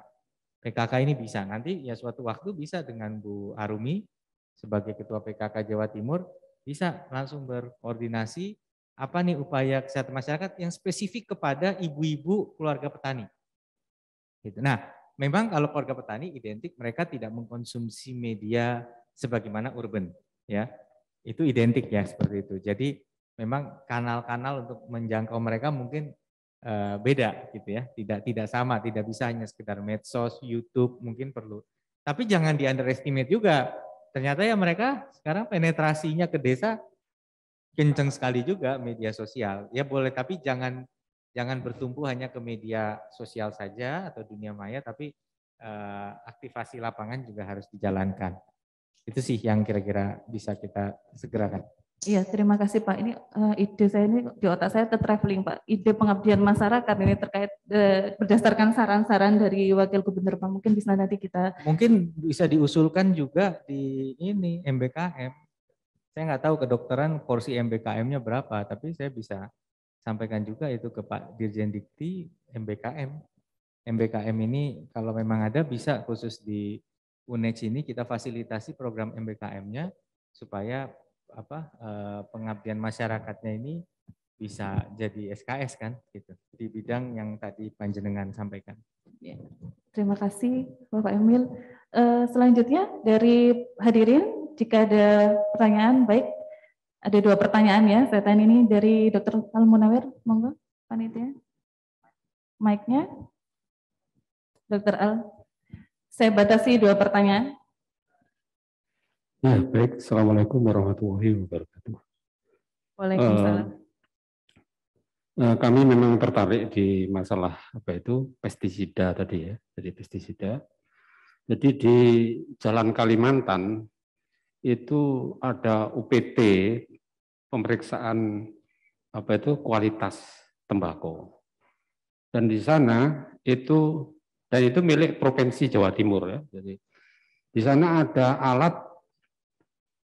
PKK ini bisa nanti ya suatu waktu bisa dengan Bu Arumi sebagai Ketua PKK Jawa Timur bisa langsung berkoordinasi apa nih upaya kesehatan masyarakat yang spesifik kepada ibu-ibu keluarga petani. Gitu. Nah, memang kalau keluarga petani identik mereka tidak mengkonsumsi media sebagaimana urban, ya. Itu identik ya seperti itu. Jadi memang kanal-kanal untuk menjangkau mereka mungkin beda gitu ya. Tidak sama, tidak bisa hanya sekedar medsos, YouTube mungkin perlu. Tapi jangan di underestimate juga. Ternyata ya mereka sekarang penetrasinya ke desa kenceng sekali juga media sosial. Ya boleh, tapi jangan bertumpu hanya ke media sosial saja atau dunia maya, tapi aktivasi lapangan juga harus dijalankan. Itu sih yang kira-kira bisa kita segerakan. Iya, terima kasih Pak. Ini ide saya ini di otak saya ke traveling Pak. Ide pengabdian masyarakat ini terkait berdasarkan saran-saran dari Wakil Gubernur Pak. Mungkin bisa nanti kita. Mungkin bisa diusulkan juga di ini MBKM. Saya nggak tahu kedokteran porsi MBKM-nya berapa, tapi saya bisa sampaikan juga itu ke Pak Dirjen Dikti MBKM. MBKM ini kalau memang ada bisa khusus di UNEX ini kita fasilitasi program MBKM-nya supaya pengabdian masyarakatnya ini bisa jadi SKS kan gitu di bidang yang tadi panjenengan sampaikan. Ya. Terima kasih Bapak Emil. Selanjutnya dari hadirin jika ada pertanyaan, baik ada 2 pertanyaan ya. Saya tanya ini dari Dr. Al Munawir, monggo panitia. Mic-nya. Dr. Al. Saya batasi 2 pertanyaan. Ya, baik. Assalamualaikum warahmatullahi wabarakatuh. Waalaikumsalam. Kami memang tertarik di masalah pestisida tadi ya, jadi pestisida. Jadi di Jalan Kalimantan itu ada UPT pemeriksaan kualitas tembakau. Dan di sana itu milik Provinsi Jawa Timur ya. Jadi di sana ada alat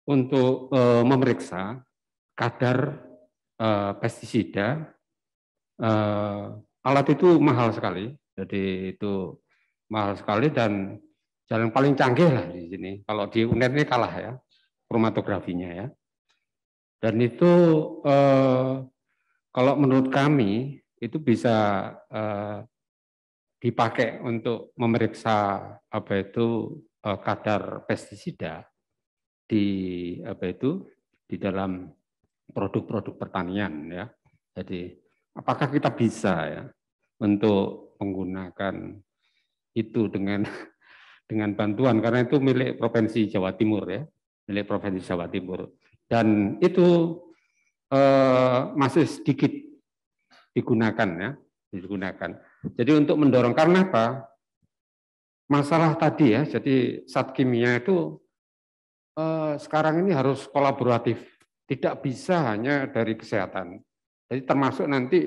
untuk memeriksa kadar pestisida. Alat itu mahal sekali, jadi itu mahal sekali dan jalan paling canggih lah di sini. Kalau di UNER ini kalah ya, kromatografinya ya. Dan itu kalau menurut kami itu bisa dipakai untuk memeriksa kadar pestisida di dalam produk-produk pertanian ya. Jadi apakah kita bisa ya untuk menggunakan itu dengan bantuan, karena itu milik Provinsi Jawa Timur ya, milik Provinsi Jawa Timur, dan itu masih sedikit digunakan ya, Jadi untuk mendorong, karena apa? Masalah tadi ya, jadi zat kimia itu sekarang ini harus kolaboratif, tidak bisa hanya dari kesehatan. Jadi termasuk nanti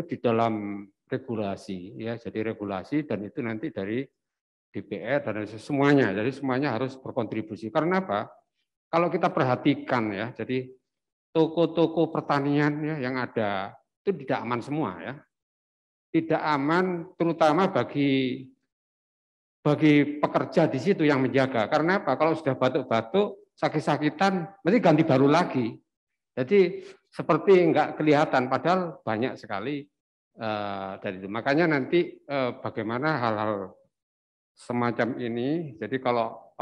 di dalam regulasi ya, jadi regulasi dan itu nanti dari DPR dan semuanya. Jadi semuanya harus berkontribusi. Karena apa? Kalau kita perhatikan ya, jadi toko-toko pertanian ya yang ada itu tidak aman semua ya. Tidak aman terutama bagi pekerja di situ yang menjaga. Karena apa? Kalau sudah batuk-batuk, sakit-sakitan, mesti ganti baru lagi. Jadi seperti enggak kelihatan, padahal banyak sekali dari itu. Makanya nanti bagaimana hal-hal semacam ini. Jadi kalau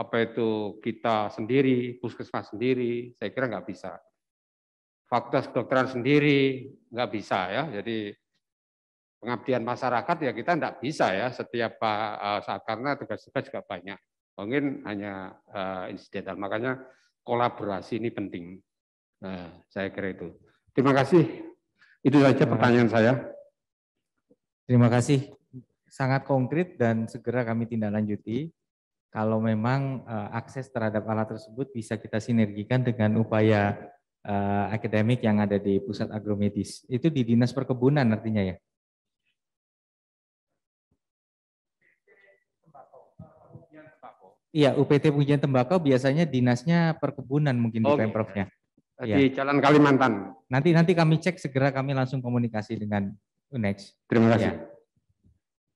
kita sendiri, puskesmas sendiri, saya kira nggak bisa. Fakultas kedokteran sendiri nggak bisa ya. Jadi pengabdian masyarakat ya kita nggak bisa ya setiap saat, karena tugas-tugas juga banyak. Mungkin hanya insidental. Makanya kolaborasi ini penting. Saya kira itu. Terima kasih. Itu saja pertanyaan saya. Terima kasih. Sangat konkret dan segera kami tindak lanjuti. Kalau memang akses terhadap alat tersebut bisa kita sinergikan dengan upaya akademik yang ada di pusat agromedis. Itu di Dinas Perkebunan artinya ya? Iya, UPT pengujian tembakau biasanya dinasnya perkebunan mungkin di Oke. Pemprov-nya. Di Jalan Kalimantan. Nanti kami cek, segera kami langsung komunikasi dengan UNEX. Terima kasih. Ya.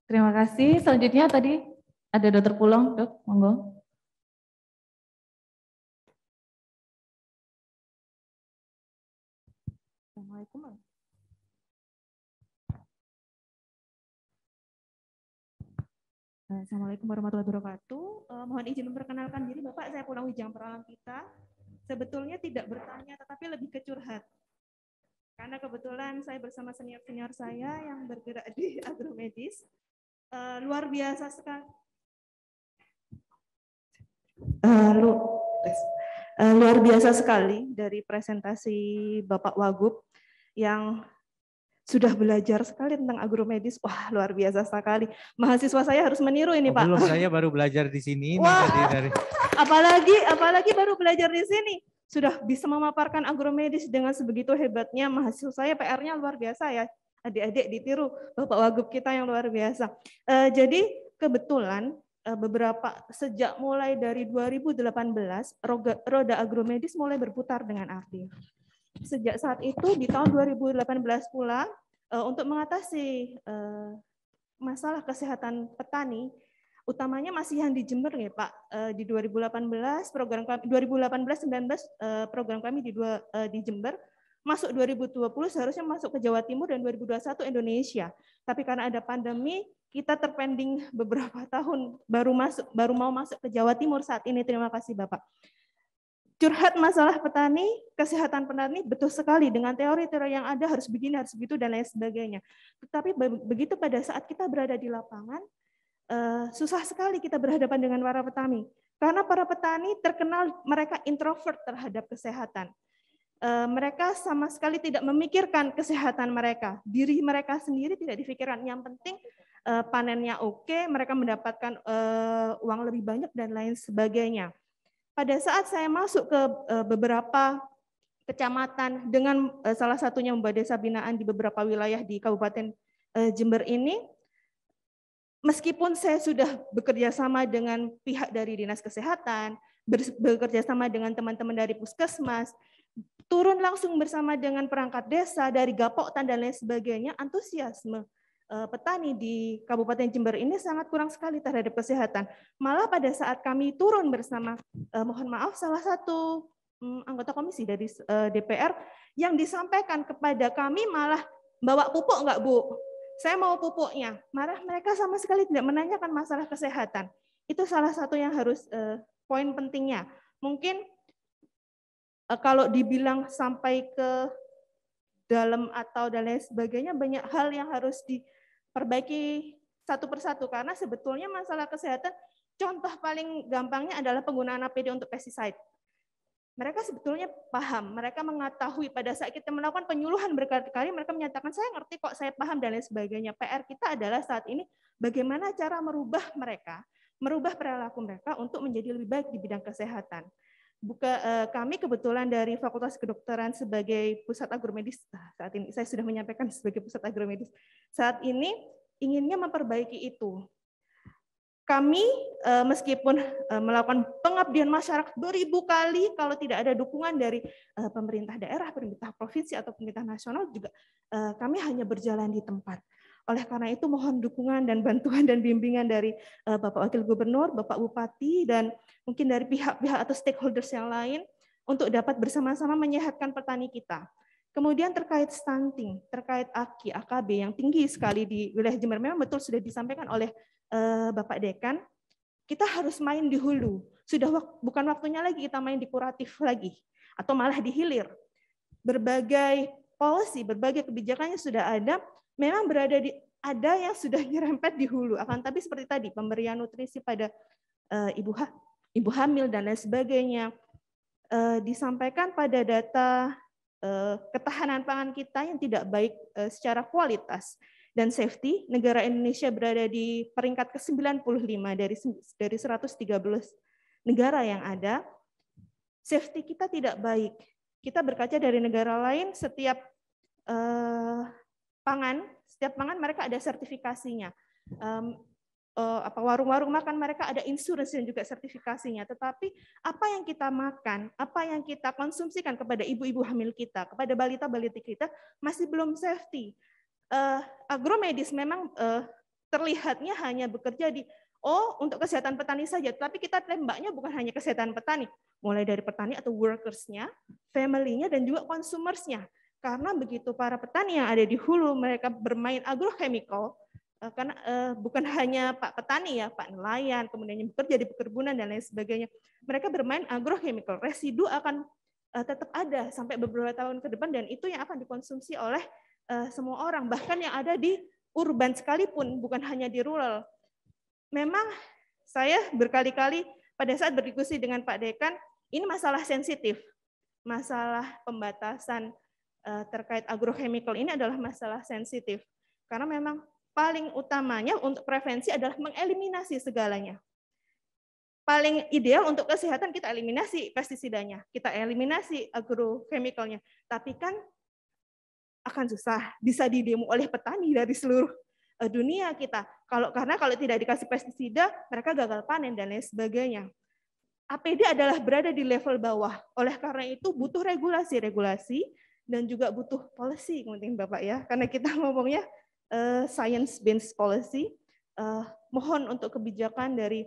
Terima kasih. Selanjutnya tadi ada Dr. Pulong, Dok, monggo. Assalamualaikum. Assalamualaikum warahmatullahi wabarakatuh. Mohon izin memperkenalkan diri, Bapak. Saya Pulang Wijang Peralampitta. Sebetulnya tidak bertanya, tetapi lebih ke curhat. Karena kebetulan saya bersama senior-senior saya yang bergerak di agromedis. Luar biasa sekali. Luar biasa sekali dari presentasi Bapak Wagub yang sudah belajar sekali tentang agromedis. Wah, luar biasa sekali. Mahasiswa saya harus meniru ini, Pak. Belum, saya baru belajar di sini. Wah, dari... apalagi baru belajar di sini. Sudah bisa memaparkan agromedis dengan sebegitu hebatnya. Mahasiswa saya PR-nya luar biasa ya. Adik-adik ditiru Bapak Wagub kita yang luar biasa. Jadi kebetulan sejak mulai dari 2018, roda agromedis mulai berputar dengan aktif. Sejak saat itu di tahun 2018 pula untuk mengatasi masalah kesehatan petani, utamanya masih yang di Jember ya Pak. Di 2018 program kami 2018-19 program kami di Jember, masuk 2020 seharusnya masuk ke Jawa Timur dan 2021 Indonesia. Tapi karena ada pandemi, kita terpending beberapa tahun baru mau masuk ke Jawa Timur saat ini. Terima kasih Bapak. Curhat masalah petani, kesehatan petani betul sekali dengan teori-teori yang ada harus begini, harus begitu dan lain sebagainya. Tetapi begitu pada saat kita berada di lapangan, susah sekali kita berhadapan dengan para petani. Karena para petani terkenal mereka introvert terhadap kesehatan. Mereka sama sekali tidak memikirkan kesehatan mereka. Diri mereka sendiri tidak dipikirkan. Yang penting panennya oke, mereka mendapatkan uang lebih banyak dan lain sebagainya. Pada saat saya masuk ke beberapa kecamatan dengan salah satunya Mbak Desa Binaan di beberapa wilayah di Kabupaten Jember ini, meskipun saya sudah bekerja sama dengan pihak dari Dinas Kesehatan, bekerja sama dengan teman-teman dari Puskesmas, turun langsung bersama dengan perangkat desa dari Gapoktan dan lain sebagainya, antusiasme petani di Kabupaten Jember ini sangat kurang sekali terhadap kesehatan. Malah pada saat kami turun bersama, mohon maaf, salah satu anggota komisi dari DPR yang disampaikan kepada kami malah bawa pupuk enggak Bu? Saya mau pupuknya. Malah mereka sama sekali tidak menanyakan masalah kesehatan. Itu salah satu yang harus poin pentingnya. Mungkin kalau dibilang sampai ke dalam atau dan lain sebagainya, banyak hal yang harus diperbaiki satu persatu, karena sebetulnya masalah kesehatan, contoh paling gampangnya adalah penggunaan APD untuk pesticide. Mereka sebetulnya paham, mereka mengetahui pada saat kita melakukan penyuluhan berkali-kali, mereka menyatakan, saya ngerti kok, saya paham, dan lain sebagainya. PR kita adalah saat ini, bagaimana cara merubah perilaku mereka untuk menjadi lebih baik di bidang kesehatan. Kami kebetulan dari Fakultas Kedokteran sebagai pusat agromedis, saat ini saya sudah menyampaikan sebagai pusat agromedis, saat ini inginnya memperbaiki itu. Kami meskipun melakukan pengabdian masyarakat beribu kali, kalau tidak ada dukungan dari pemerintah daerah, pemerintah provinsi atau pemerintah nasional juga kami hanya berjalan di tempat. Oleh karena itu mohon dukungan dan bantuan dan bimbingan dari Bapak Wakil Gubernur, Bapak Bupati, dan mungkin dari pihak-pihak atau stakeholders yang lain untuk dapat bersama-sama menyehatkan petani kita. Kemudian terkait stunting, terkait AKI, AKB yang tinggi sekali di wilayah Jember, memang betul sudah disampaikan oleh Bapak Dekan, kita harus main di hulu. Sudah bukan waktunya lagi kita main di kuratif lagi, atau malah di hilir. Berbagai policy, berbagai kebijakannya sudah ada, memang ada yang sudah nyerempet di hulu. Akan tapi seperti tadi, pemberian nutrisi pada ibu hamil dan lain sebagainya, disampaikan pada data ketahanan pangan kita yang tidak baik secara kualitas dan safety. Negara Indonesia berada di peringkat ke-95 dari 113 negara yang ada. Safety kita tidak baik. Kita berkaca dari negara lain, setiap pangan mereka ada sertifikasinya. warung-warung makan mereka ada insurance dan juga sertifikasinya, tetapi apa yang kita makan, apa yang kita konsumsikan kepada ibu-ibu hamil kita, kepada balita-balita kita masih belum safety. Agromedis memang terlihatnya hanya bekerja di untuk kesehatan petani saja, tapi kita tembaknya bukan hanya kesehatan petani, mulai dari petani atau workers-nya, family-nya, dan juga consumersnya. Karena begitu para petani yang ada di hulu mereka bermain agrochemical, karena bukan hanya Pak petani ya, Pak nelayan, kemudian yang bekerja di perkebunan dan lain sebagainya. Mereka bermain agrochemical, residu akan tetap ada sampai beberapa tahun ke depan dan itu yang akan dikonsumsi oleh semua orang, bahkan yang ada di urban sekalipun, bukan hanya di rural. Memang saya berkali-kali pada saat berdiskusi dengan Pak Dekan, ini masalah sensitif, masalah pembatasan terkait agrochemical ini adalah masalah sensitif, karena memang paling utamanya untuk prevensi adalah mengeliminasi segalanya. Paling ideal untuk kesehatan kita eliminasi pestisidanya, kita eliminasi agrochemicalnya. Tapi kan akan susah, bisa didemo oleh petani dari seluruh dunia kita. Karena kalau tidak dikasih pestisida, mereka gagal panen dan lain sebagainya. APD adalah berada di level bawah. Oleh karena itu butuh regulasi dan juga butuh policy, mungkin Bapak ya. Karena kita ngomongnya science-based policy, mohon untuk kebijakan dari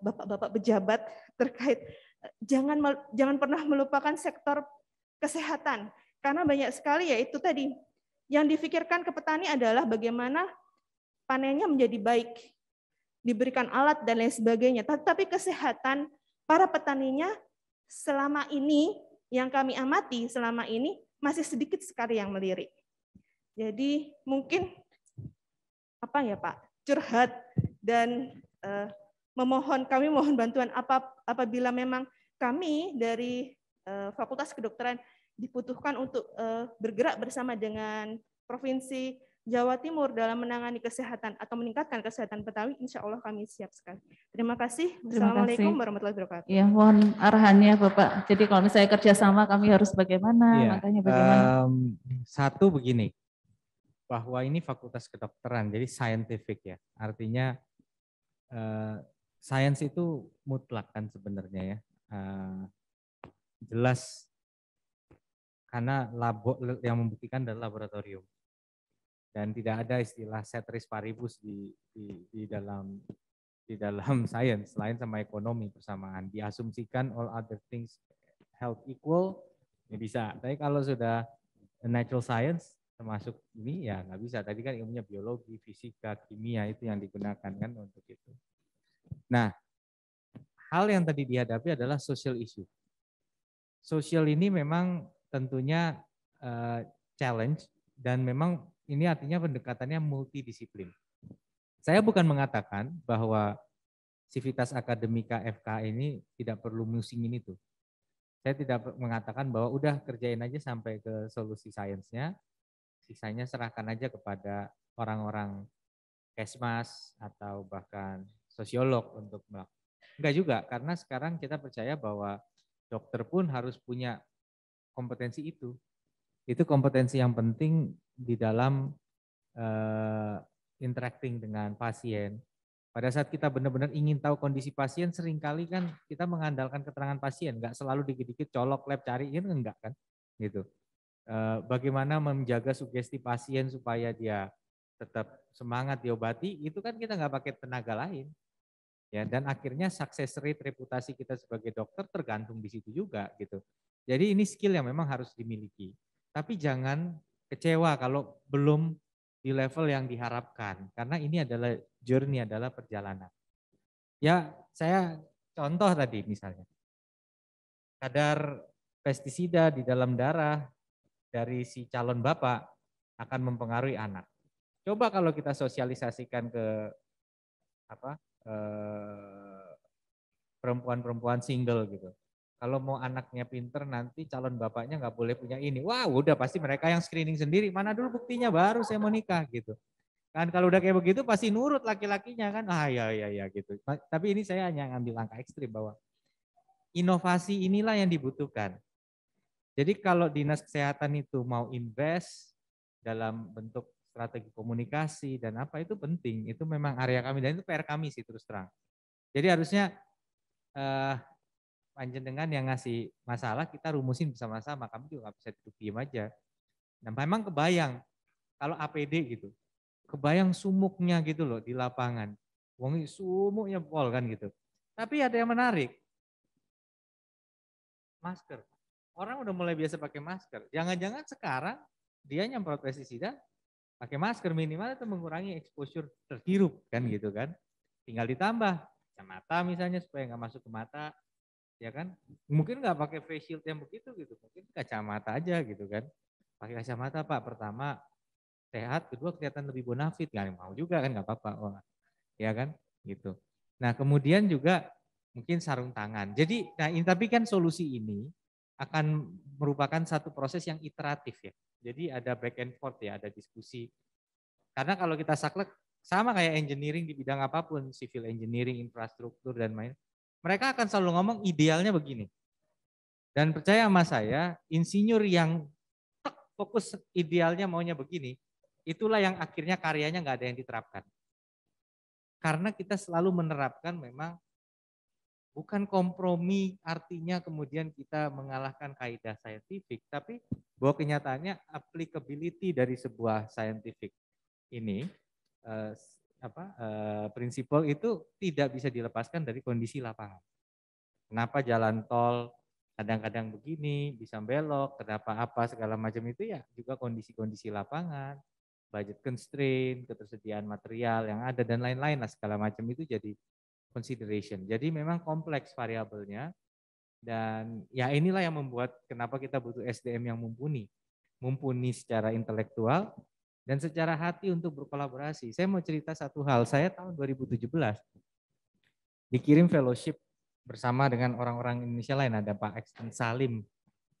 bapak-bapak pejabat terkait jangan pernah melupakan sektor kesehatan, karena banyak sekali ya itu tadi yang difikirkan ke petani adalah bagaimana panennya menjadi baik, diberikan alat dan lain sebagainya, tapi kesehatan para petaninya selama ini yang kami amati selama ini masih sedikit sekali yang melirik. Jadi mungkin apa ya Pak, curhat dan kami mohon bantuan apabila memang kami dari Fakultas Kedokteran dibutuhkan untuk bergerak bersama dengan Provinsi Jawa Timur dalam menangani kesehatan atau meningkatkan kesehatan petani, insya Allah kami siap sekali. Terima kasih. Wassalamualaikum warahmatullahi wabarakatuh. Ya, mohon arahannya Bapak. Jadi kalau misalnya kerjasama kami harus bagaimana, makanya bagaimana? Satu begini, bahwa ini fakultas kedokteran, jadi scientific ya. Artinya sains itu mutlak kan sebenarnya ya. Jelas karena yang membuktikan adalah laboratorium. Dan tidak ada istilah ceteris paribus di dalam sains selain sama ekonomi bersamaan. Diasumsikan all other things health equal, ya bisa. Tapi kalau sudah natural science termasuk ini ya nggak bisa. Tadi kan ilmunya biologi, fisika, kimia itu yang digunakan kan untuk itu. Nah, hal yang tadi dihadapi adalah social issue. Social ini memang tentunya challenge dan memang ini artinya pendekatannya multidisiplin. Saya bukan mengatakan bahwa Civitas Akademika FK ini tidak perlu musingin itu. Saya tidak mengatakan bahwa udah kerjain aja sampai ke solusi sainsnya, sisanya serahkan aja kepada orang-orang kesmas atau bahkan sosiolog untuk melakukan. Enggak juga, karena sekarang kita percaya bahwa dokter pun harus punya kompetensi itu. Itu kompetensi yang penting di dalam interacting dengan pasien. Pada saat kita benar-benar ingin tahu kondisi pasien, seringkali kan kita mengandalkan keterangan pasien, nggak selalu dikit-dikit colok lab cari, ini enggak kan, gitu. Bagaimana menjaga sugesti pasien supaya dia tetap semangat diobati, itu kan kita nggak pakai tenaga lain, ya. Dan akhirnya success rate reputasi kita sebagai dokter tergantung di situ juga, gitu. Jadi ini skill yang memang harus dimiliki. Tapi jangan kecewa kalau belum di level yang diharapkan. Karena ini adalah journey, adalah perjalanan. Ya, saya contoh tadi misalnya. Kadar pestisida di dalam darah dari si calon bapak akan mempengaruhi anak. Coba kalau kita sosialisasikan ke perempuan-perempuan single gitu. Kalau mau anaknya pinter nanti calon bapaknya nggak boleh punya ini. Wah udah pasti mereka yang screening sendiri. Mana dulu buktinya baru saya mau nikah gitu. Kan kalau udah kayak begitu pasti nurut laki-lakinya kan. Ah ya gitu. Tapi ini saya hanya ngambil langkah ekstrim bahwa inovasi inilah yang dibutuhkan. Jadi kalau dinas kesehatan itu mau invest dalam bentuk strategi komunikasi dan apa itu penting. Itu memang area kami dan itu PR kami sih terus terang. Jadi harusnya panjenengan yang ngasih masalah kita rumusin bersama-sama. Kami juga nggak bisa duduk diem aja. Nah memang kebayang kalau APD gitu, kebayang sumuknya gitu loh di lapangan. Wong sumuknya pol kan gitu. Tapi ada yang menarik. Masker. Orang udah mulai biasa pakai masker. Jangan-jangan sekarang dia nyemprot pestisida pakai masker minimal itu mengurangi exposure terhirup kan gitu kan. Tinggal ditambah kacamata misalnya supaya nggak masuk ke mata, ya kan? Mungkin nggak pakai face shield yang begitu gitu, mungkin kacamata aja gitu kan. Pakai kacamata Pak, pertama sehat, kedua kelihatan lebih bonafit, nggak mau juga kan nggak apa-apa, wah, ya kan? Gitu. Nah kemudian juga mungkin sarung tangan. Jadi, nah tapi kan solusi ini akan merupakan satu proses yang iteratif ya. Jadi ada back and forth ya, ada diskusi. Karena kalau kita saklek sama kayak engineering di bidang apapun, civil engineering, infrastruktur dan lain, mereka akan selalu ngomong idealnya begini. Dan percaya sama saya, insinyur yang fokus idealnya maunya begini, itulah yang akhirnya karyanya nggak ada yang diterapkan. Karena kita selalu menerapkan memang bukan kompromi artinya kemudian kita mengalahkan kaidah saintifik, tapi bahwa kenyataannya applicability dari sebuah scientific ini prinsipal itu tidak bisa dilepaskan dari kondisi lapangan. Kenapa jalan tol kadang-kadang begini, bisa belok, kenapa apa segala macam itu ya juga kondisi-kondisi lapangan, budget constraint, ketersediaan material yang ada dan lain-lain lah segala macam itu jadi consideration. Jadi memang kompleks variabelnya dan ya inilah yang membuat kenapa kita butuh SDM yang mumpuni secara intelektual dan secara hati untuk berkolaborasi. Saya mau cerita satu hal, saya tahun 2017 dikirim fellowship bersama dengan orang-orang Indonesia lain, ada Pak Exton Salim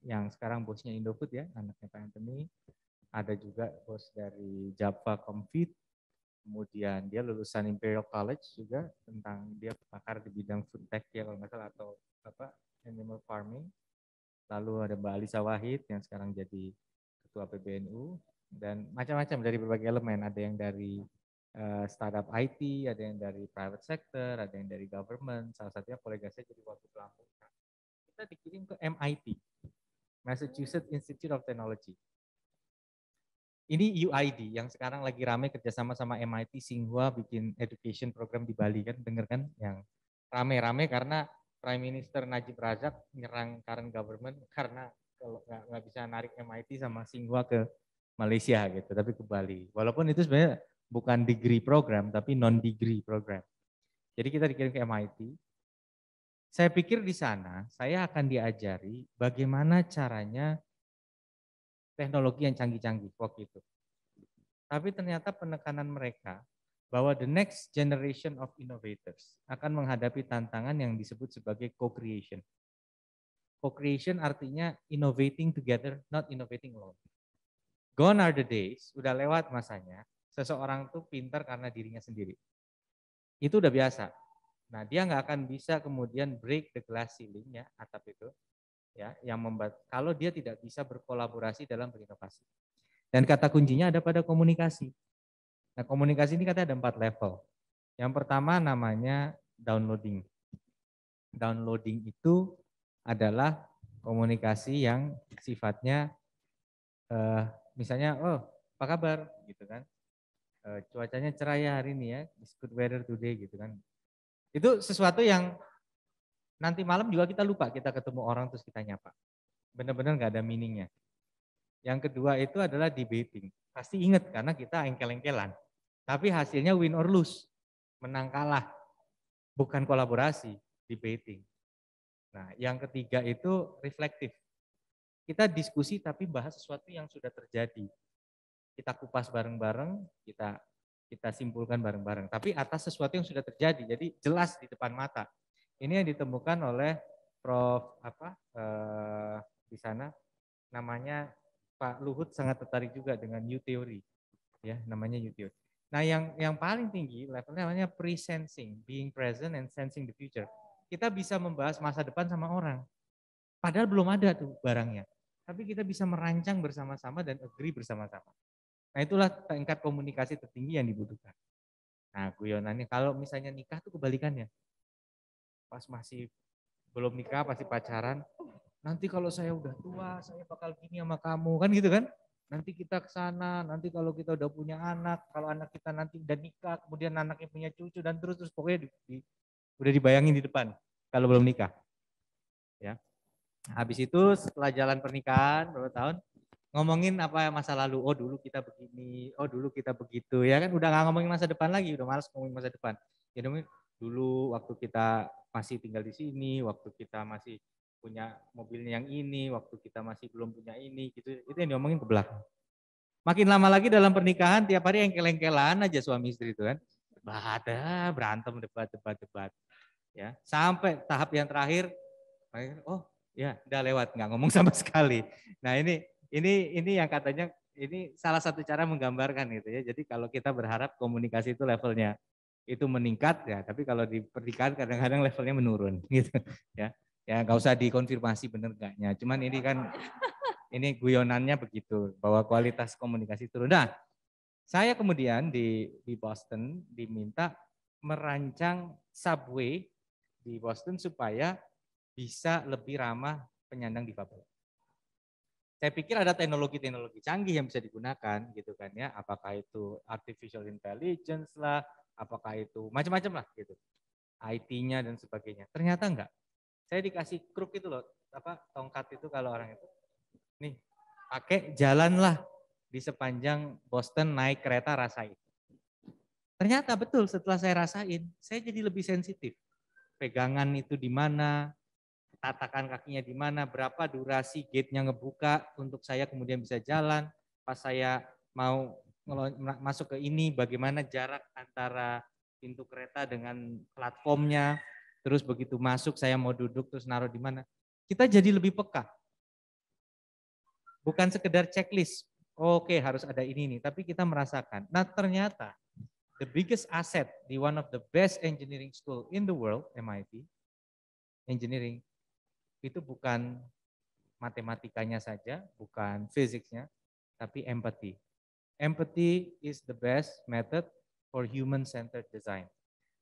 yang sekarang bosnya Indofood ya, anaknya Pak Anthony, ada juga bos dari Java Comfit, kemudian dia lulusan Imperial College juga, tentang dia pakar di bidang food tech ya kalau nggak salah, atau apa animal farming. Lalu ada Mbak Alisa Wahid yang sekarang jadi ketua PBNU, dan macam-macam dari berbagai elemen, ada yang dari startup IT, ada yang dari private sector, ada yang dari government, salah satunya kolega saya jadi waktu pelampung. Kita dikirim ke MIT, Massachusetts Institute of Technology. Ini UID yang sekarang lagi ramai kerjasama sama MIT, Tsinghua bikin education program di Bali kan, denger kan, yang rame-rame karena Prime Minister Najib Razak nyerang current government karena kalau nggak bisa narik MIT sama Tsinghua ke Malaysia gitu, tapi ke Bali. Walaupun itu sebenarnya bukan degree program, tapi non-degree program. Jadi kita dikirim ke MIT. Saya pikir di sana saya akan diajari bagaimana caranya teknologi yang canggih-canggih waktu itu. Tapi ternyata penekanan mereka bahwa the next generation of innovators akan menghadapi tantangan yang disebut sebagai co-creation. Co-creation artinya innovating together, not innovating alone. Gone are the days, udah lewat masanya, seseorang tuh pintar karena dirinya sendiri. Itu udah biasa. Nah, dia nggak akan bisa kemudian break the glass ceiling ya, atap itu, ya, yang membuat kalau dia tidak bisa berkolaborasi dalam berinovasi. Dan kata kuncinya ada pada komunikasi. Nah, komunikasi ini katanya ada 4 level. Yang pertama namanya downloading. Downloading itu adalah komunikasi yang sifatnya misalnya, oh apa kabar gitu kan, cuacanya cerah ya hari ini ya, it's good weather today gitu kan. Itu sesuatu yang nanti malam juga kita lupa, kita ketemu orang terus kita nyapa. Benar-benar nggak ada meaningnya. Yang kedua itu adalah debating. Pasti ingat karena kita engkel-engkelan. Tapi hasilnya win or lose, menang kalah. Bukan kolaborasi, debating. Nah yang ketiga itu reflektif. Kita diskusi tapi bahas sesuatu yang sudah terjadi. Kita kupas bareng-bareng, kita simpulkan bareng-bareng. Tapi atas sesuatu yang sudah terjadi, jadi jelas di depan mata. Ini yang ditemukan oleh Prof. Di sana, namanya Pak Luhut sangat tertarik juga dengan U-Theory, ya namanya U-Theory. Nah yang paling tinggi levelnya namanya pre-sensing, being present and sensing the future. Kita bisa membahas masa depan sama orang, padahal belum ada tuh barangnya. Tapi kita bisa merancang bersama-sama dan agree bersama-sama. Nah itulah tingkat komunikasi tertinggi yang dibutuhkan. Nah guyonannya kalau misalnya nikah tuh kebalikannya. Pas masih belum nikah, pasti pacaran. Nanti kalau saya udah tua, saya bakal gini sama kamu. Kan gitu kan? Nanti kita ke sana, nanti kalau kita udah punya anak, kalau anak kita nanti udah nikah, kemudian anaknya punya cucu, dan terus pokoknya udah dibayangin di depan kalau belum nikah. Ya. Habis itu setelah jalan pernikahan berapa tahun, ngomongin apa masa lalu. Oh dulu kita begini, oh dulu kita begitu. Ya kan udah nggak ngomongin masa depan lagi, udah malas ngomongin masa depan. Ya dulu waktu kita masih tinggal di sini, waktu kita masih punya mobilnya yang ini, waktu kita masih belum punya ini, gitu. Itu yang diomongin ke belakang. Makin lama lagi dalam pernikahan, tiap hari engkel-engkelan aja suami istri itu kan. Ada berantem, debat. Ya, sampai tahap yang terakhir, oh ya udah lewat, nggak ngomong sama sekali. Nah ini yang katanya ini salah satu cara menggambarkan gitu ya. Jadi kalau kita berharap komunikasi itu levelnya itu meningkat ya, tapi kalau di pernikahan kadang-kadang levelnya menurun gitu ya. Ya nggak usah dikonfirmasi bener enggaknya. Cuman ini kan ini guyonannya begitu bahwa kualitas komunikasi turun. Nah, saya kemudian di Boston diminta merancang subway di Boston supaya bisa lebih ramah penyandang difabel. Saya pikir ada teknologi-teknologi canggih yang bisa digunakan gitu kan ya, apakah itu artificial intelligence lah, apakah itu macam-macam lah gitu. IT-nya dan sebagainya. Ternyata enggak. Saya dikasih kruk itu loh, tongkat itu kalau orang itu. Nih, pakai jalanlah di sepanjang Boston naik kereta rasain. Ternyata betul setelah saya rasain, saya jadi lebih sensitif. Pegangan itu di mana, tatakan kakinya di mana, berapa durasi gate-nya ngebuka untuk saya kemudian bisa jalan. Pas saya mau masuk ke ini, bagaimana jarak antara pintu kereta dengan platformnya. Terus begitu masuk saya mau duduk terus naruh di mana. Kita jadi lebih peka. Bukan sekedar checklist, oke harus ada ini nih, tapi kita merasakan. Nah ternyata the biggest asset di one of the best engineering school in the world, MIT, engineering, itu bukan matematikanya saja, bukan fisiknya, tapi empathy. Empathy is the best method for human-centered design.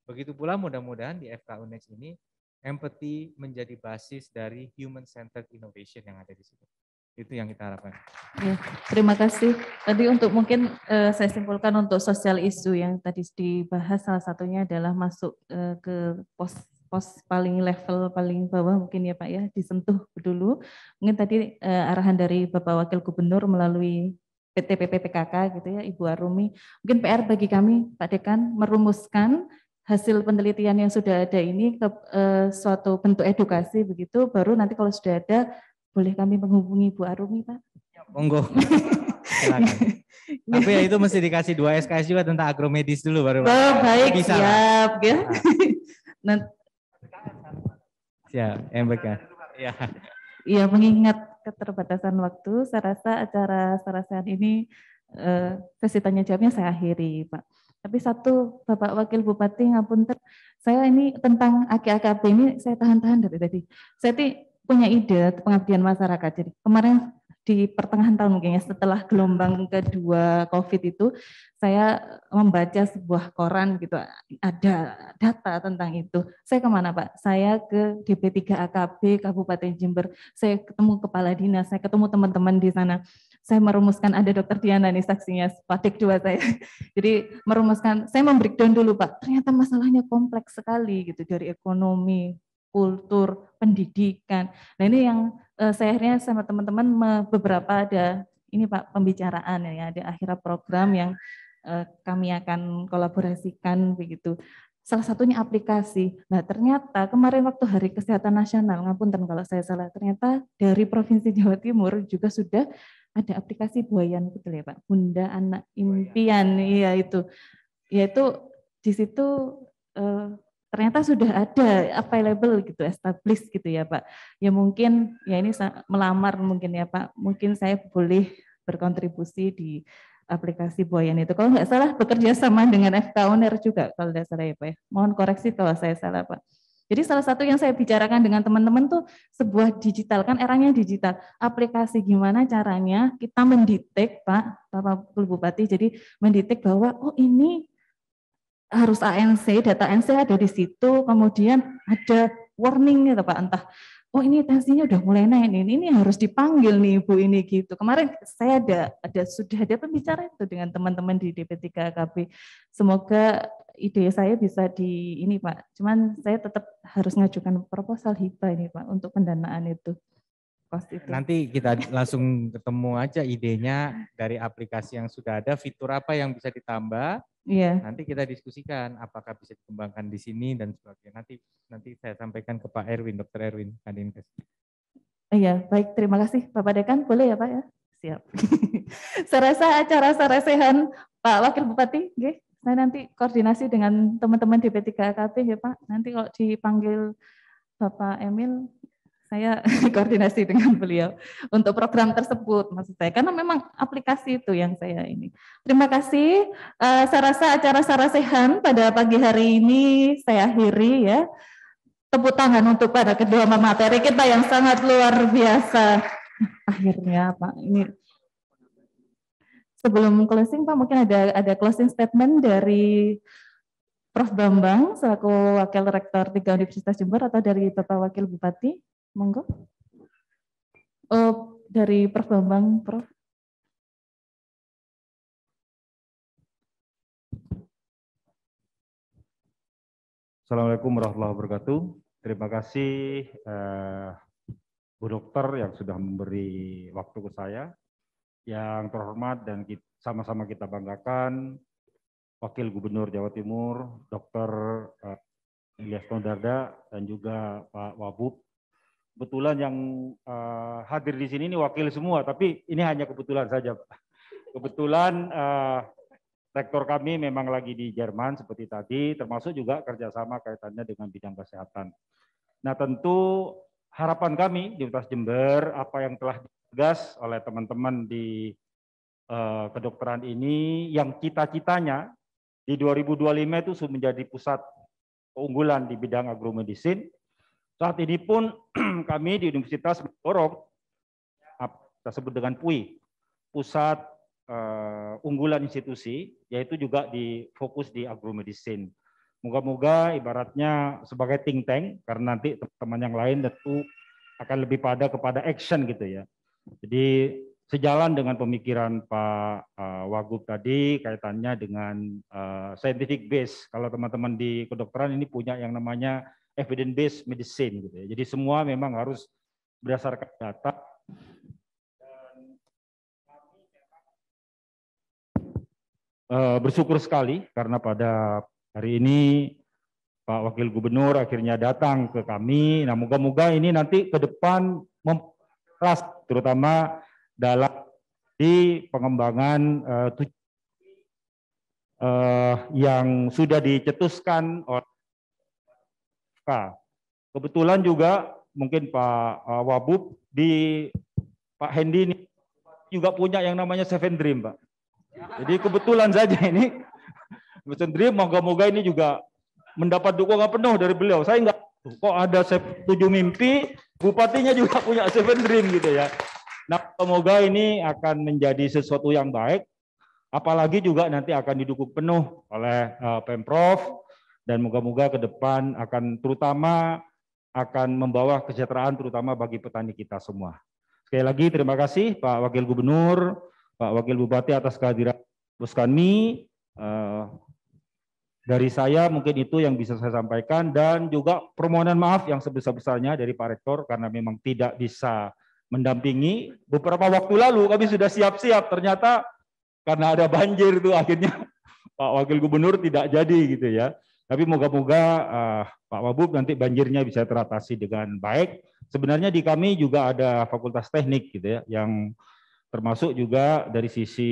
Begitu pula mudah-mudahan di FK UNEX ini, empathy menjadi basis dari human-centered innovation yang ada di situ. Itu yang kita harapkan. Ya, terima kasih. Tadi untuk mungkin saya simpulkan untuk sosial isu yang tadi dibahas, salah satunya adalah masuk ke pos paling level paling bawah mungkin ya Pak ya, disentuh dulu. Mungkin tadi arahan dari Bapak Wakil Gubernur melalui PT PPKK gitu ya, Ibu Arumi. Mungkin PR bagi kami Pak Dekan merumuskan hasil penelitian yang sudah ada ini ke suatu bentuk edukasi begitu, baru nanti kalau sudah ada boleh kami menghubungi Bu Arumi Pak. Ya, monggo. Silakan. Tapi ya itu mesti dikasih 2 SKS juga tentang agromedis dulu baru. Oh, baik, bisa siap ya. Nah. Siap, MBK. Ya. Iya, mengingat keterbatasan waktu, saya rasa acara sarasehan ini sesi tanya jawabnya saya akhiri, Pak. Tapi satu, Bapak Wakil Bupati Ngapunten, saya ini tentang AKKB ini saya tahan-tahan dari tadi. Saya punya ide pengabdian masyarakat. Jadi kemarin di pertengahan tahun mungkin ya, setelah gelombang kedua COVID itu, saya membaca sebuah koran gitu, ada data tentang itu. Saya kemana Pak? Saya ke DP3 AKB Kabupaten Jember. Saya ketemu kepala dinas, saya ketemu teman-teman di sana. Saya merumuskan, ada Dokter Diana nih saksinya, Padik 2 saya. Jadi merumuskan, saya membreakdown dulu Pak. Ternyata masalahnya kompleks sekali gitu, dari ekonomi, kultur, pendidikan. Nah ini yang saya akhirnya sama teman-teman beberapa ada ini Pak pembicaraan ya, ada akhirnya program yang kami akan kolaborasikan begitu. Salah satunya aplikasi. Nah ternyata kemarin waktu Hari Kesehatan Nasional, ngapunten kalau saya salah, ternyata dari Provinsi Jawa Timur juga sudah ada aplikasi Buayan betul ya Pak, Bunda Anak Impian, iya itu, yaitu di situ ternyata sudah ada available gitu, established gitu ya Pak. Ya mungkin ya ini melamar mungkin ya Pak, mungkin saya boleh berkontribusi di aplikasi Buayan itu. Kalau nggak salah bekerja sama dengan FK UNER juga kalau tidak salah ya Pak ya. Mohon koreksi kalau saya salah Pak. Jadi salah satu yang saya bicarakan dengan teman-teman tuh sebuah digital, kan eranya digital. Aplikasi gimana caranya kita mendetek, Pak, Bapak Bupati, jadi mendetek bahwa oh ini harus ANC, data ANC ada di situ, kemudian ada warning gitu Pak, entah oh ini tensinya udah mulai naik, ini harus dipanggil nih Ibu ini gitu. Kemarin saya sudah ada pembicaraan itu dengan teman-teman di DP3KB. Semoga ide saya bisa ini Pak. Cuman saya tetap harus ngajukan proposal hibah ini Pak untuk pendanaan itu. Nanti kita langsung ketemu aja idenya dari aplikasi yang sudah ada, fitur apa yang bisa ditambah. Iya. Nanti kita diskusikan apakah bisa dikembangkan di sini dan sebagainya. Nanti saya sampaikan ke Pak Erwin, Dr. Erwin Kadinkes. Iya, baik, terima kasih Bapak Dekan. Boleh ya Pak ya? Siap. Saya rasa acara sarasehan Pak Wakil Bupati, saya nanti koordinasi dengan teman-teman DP3KB ya Pak. Nanti kalau dipanggil Bapak Emil, saya koordinasi dengan beliau untuk program tersebut maksud saya, karena memang aplikasi itu yang saya ini. Terima kasih. Saya rasa acara sarasehan pada pagi hari ini saya akhiri ya. Tepuk tangan untuk para kedua materi kita yang sangat luar biasa. Akhirnya Pak, ini sebelum closing Pak, mungkin ada closing statement dari Prof. Bambang selaku Wakil Rektor 3 Universitas Jember atau dari Bapak Wakil Bupati. Monggo. Dari Prof. Bambang, Prof. Assalamualaikum warahmatullahi wabarakatuh. Terima kasih Bu Dokter yang sudah memberi waktu ke saya. Yang terhormat dan sama-sama kita banggakan, Wakil Gubernur Jawa Timur, Dr. Ilyas Nondarda dan juga Pak Wabub. Kebetulan yang hadir di sini ini wakil semua, tapi ini hanya kebetulan saja, Pak. Kebetulan rektor kami memang lagi di Jerman seperti tadi, termasuk juga kerjasama kaitannya dengan bidang kesehatan. Nah tentu harapan kami di Universitas Jember, apa yang telah ditegas oleh teman-teman di kedokteran ini, yang cita-citanya di 2025 itu sudah menjadi pusat keunggulan di bidang agromedicine. Saat ini pun kami di Universitas mendorong, kita sebut dengan PUI, Pusat Unggulan Institusi, yaitu juga fokus di agromedicine. Moga-moga ibaratnya sebagai think tank, karena nanti teman-teman yang lain tentu akan lebih kepada action gitu ya. Jadi sejalan dengan pemikiran Pak Wagub tadi kaitannya dengan scientific base. Kalau teman-teman di kedokteran ini punya yang namanya evidence based medicine gitu ya. Jadi semua memang harus berdasarkan data. Dan bersyukur sekali karena pada hari ini Pak Wakil Gubernur akhirnya datang ke kami. Nah, moga-moga ini nanti ke depan memperas terutama dalam di pengembangan yang sudah dicetuskan oleh kebetulan juga mungkin Pak Wabub di Pak Hendi ini juga punya yang namanya Seven Dream, Pak. Jadi kebetulan saja ini Seven Dream, moga-moga ini juga mendapat dukungan penuh dari beliau. Saya enggak kok ada 7 mimpi, bupatinya juga punya Seven Dream gitu ya. Nah, semoga ini akan menjadi sesuatu yang baik, apalagi juga nanti akan didukung penuh oleh Pemprov. Dan moga-moga ke depan akan membawa kesejahteraan terutama bagi petani kita semua. Sekali lagi terima kasih Pak Wakil Gubernur, Pak Wakil Bupati atas kehadiran kami. Dari saya mungkin itu yang bisa saya sampaikan, dan juga permohonan maaf yang sebesar-besarnya dari Pak Rektor karena memang tidak bisa mendampingi. Beberapa waktu lalu kami sudah siap-siap, ternyata karena ada banjir itu akhirnya Pak Wakil Gubernur tidak jadi gitu ya. Tapi moga-moga Pak Wabub nanti banjirnya bisa teratasi dengan baik. Sebenarnya di kami juga ada fakultas teknik gitu ya, yang termasuk juga dari sisi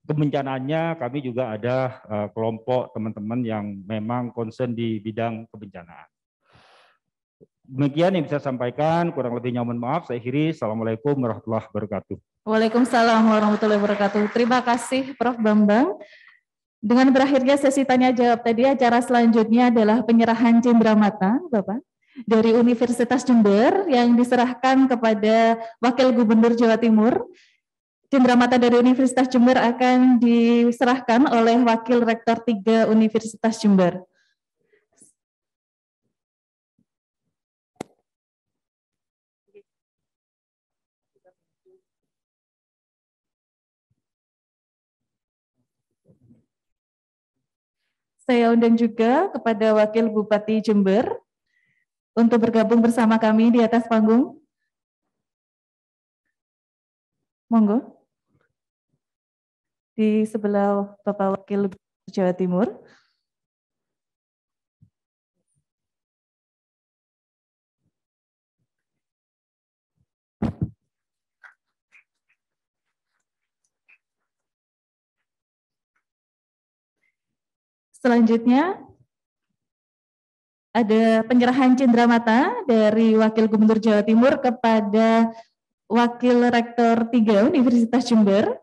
kebencanaannya kami juga ada kelompok teman-teman yang memang concern di bidang kebencanaan. Demikian yang bisa saya sampaikan, kurang lebihnya mohon maaf. Saya akhiri. Assalamualaikum warahmatullahi wabarakatuh. Waalaikumsalam warahmatullahi wabarakatuh. Terima kasih Prof. Bambang. Dengan berakhirnya sesi tanya jawab tadi, acara selanjutnya adalah penyerahan cenderamata, Bapak, dari Universitas Jember yang diserahkan kepada Wakil Gubernur Jawa Timur. Cenderamata dari Universitas Jember akan diserahkan oleh Wakil Rektor 3 Universitas Jember. Saya undang juga kepada Wakil Bupati Jember untuk bergabung bersama kami di atas panggung. Monggo. Di sebelah Bapak Wakil Jawa Timur. Selanjutnya ada penyerahan cenderamata dari Wakil Gubernur Jawa Timur kepada Wakil Rektor 3 Universitas Jember.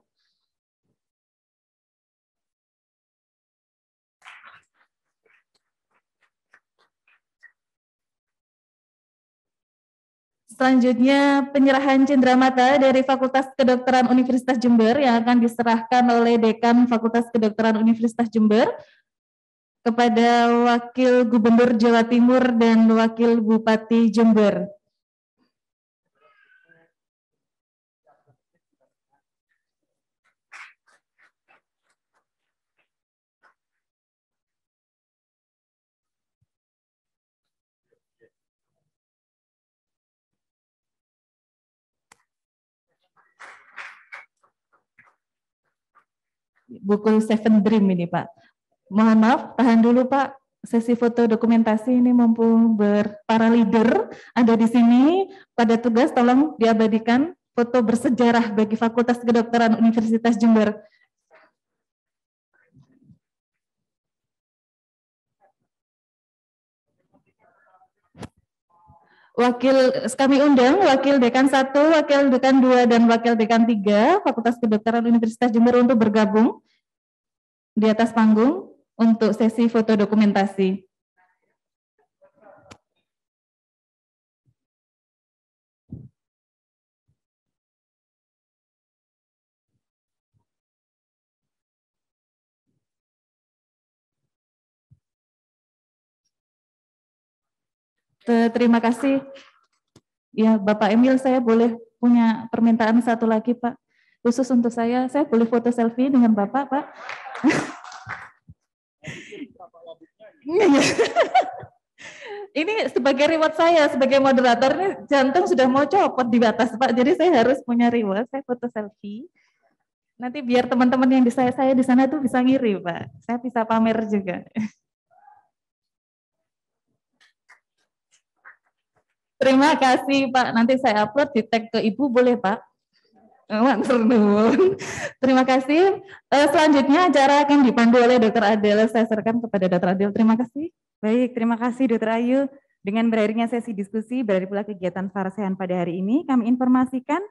Selanjutnya penyerahan cenderamata dari Fakultas Kedokteran Universitas Jember yang akan diserahkan oleh Dekan Fakultas Kedokteran Universitas Jember kepada Wakil Gubernur Jawa Timur dan Wakil Bupati Jember. Buku Seven Dream ini, Pak. Mohon maaf, tahan dulu Pak. Sesi foto dokumentasi ini mumpung para leader ada di sini. Pada tugas tolong diabadikan foto bersejarah bagi Fakultas Kedokteran Universitas Jember. Kami undang Wakil Dekan 1, Wakil Dekan 2, dan Wakil Dekan 3 Fakultas Kedokteran Universitas Jember untuk bergabung di atas panggung untuk sesi foto dokumentasi. Terima kasih. Ya, Bapak Emil, saya boleh punya permintaan satu lagi, Pak. Khusus untuk saya boleh foto selfie dengan Bapak, Pak. Ini sebagai reward saya, sebagai moderator, ini jantung sudah mau copot di batas, Pak. Jadi saya harus punya reward, saya foto selfie. Nanti biar teman-teman yang di saya di sana tuh bisa ngiri, Pak. Saya bisa pamer juga. Terima kasih, Pak. Nanti saya upload di tag ke Ibu, boleh, Pak? Terima kasih. Selanjutnya acara akan dipandu oleh Dr. Adel. Saya serahkan kepada Dr. Adel. Terima kasih. Baik, terima kasih Dr. Ayu. Dengan berakhirnya sesi diskusi, berakhir pula kegiatan Farsehan pada hari ini, kami informasikan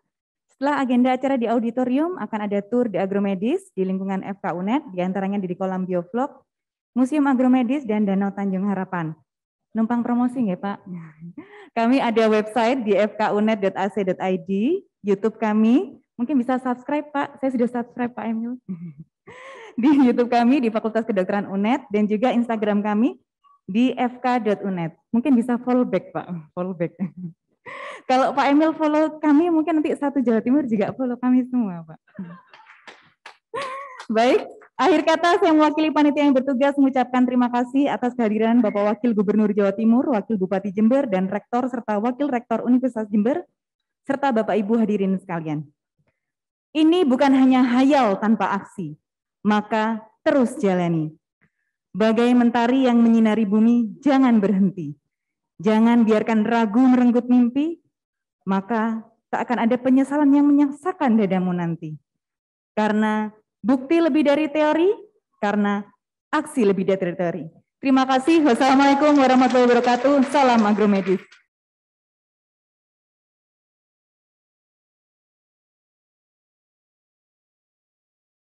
setelah agenda acara di auditorium akan ada tur di agromedis di lingkungan FK UNED, diantaranya di kolam biovlog, Museum Agromedis, dan Danau Tanjung Harapan. Numpang promosi nggak Pak? Kami ada website di fkuned.ac.id, YouTube kami, mungkin bisa subscribe Pak, saya sudah subscribe Pak Emil. Di YouTube kami di Fakultas Kedokteran UNED, dan juga Instagram kami di fk.uned. Mungkin bisa follow back Pak, follow back. Kalau Pak Emil follow kami, mungkin nanti satu Jawa Timur juga follow kami semua Pak. Baik, akhir kata saya mewakili panitia yang bertugas mengucapkan terima kasih atas kehadiran Bapak Wakil Gubernur Jawa Timur, Wakil Bupati Jember, dan Rektor serta Wakil Rektor Universitas Jember, serta Bapak Ibu hadirin sekalian. Ini bukan hanya hayal tanpa aksi, maka terus jalani. Bagai mentari yang menyinari bumi, jangan berhenti. Jangan biarkan ragu merenggut mimpi, maka tak akan ada penyesalan yang menyaksakan dadamu nanti. Karena bukti lebih dari teori, karena aksi lebih dari teori. Terima kasih. Wassalamualaikum warahmatullahi wabarakatuh. Salam agromedis.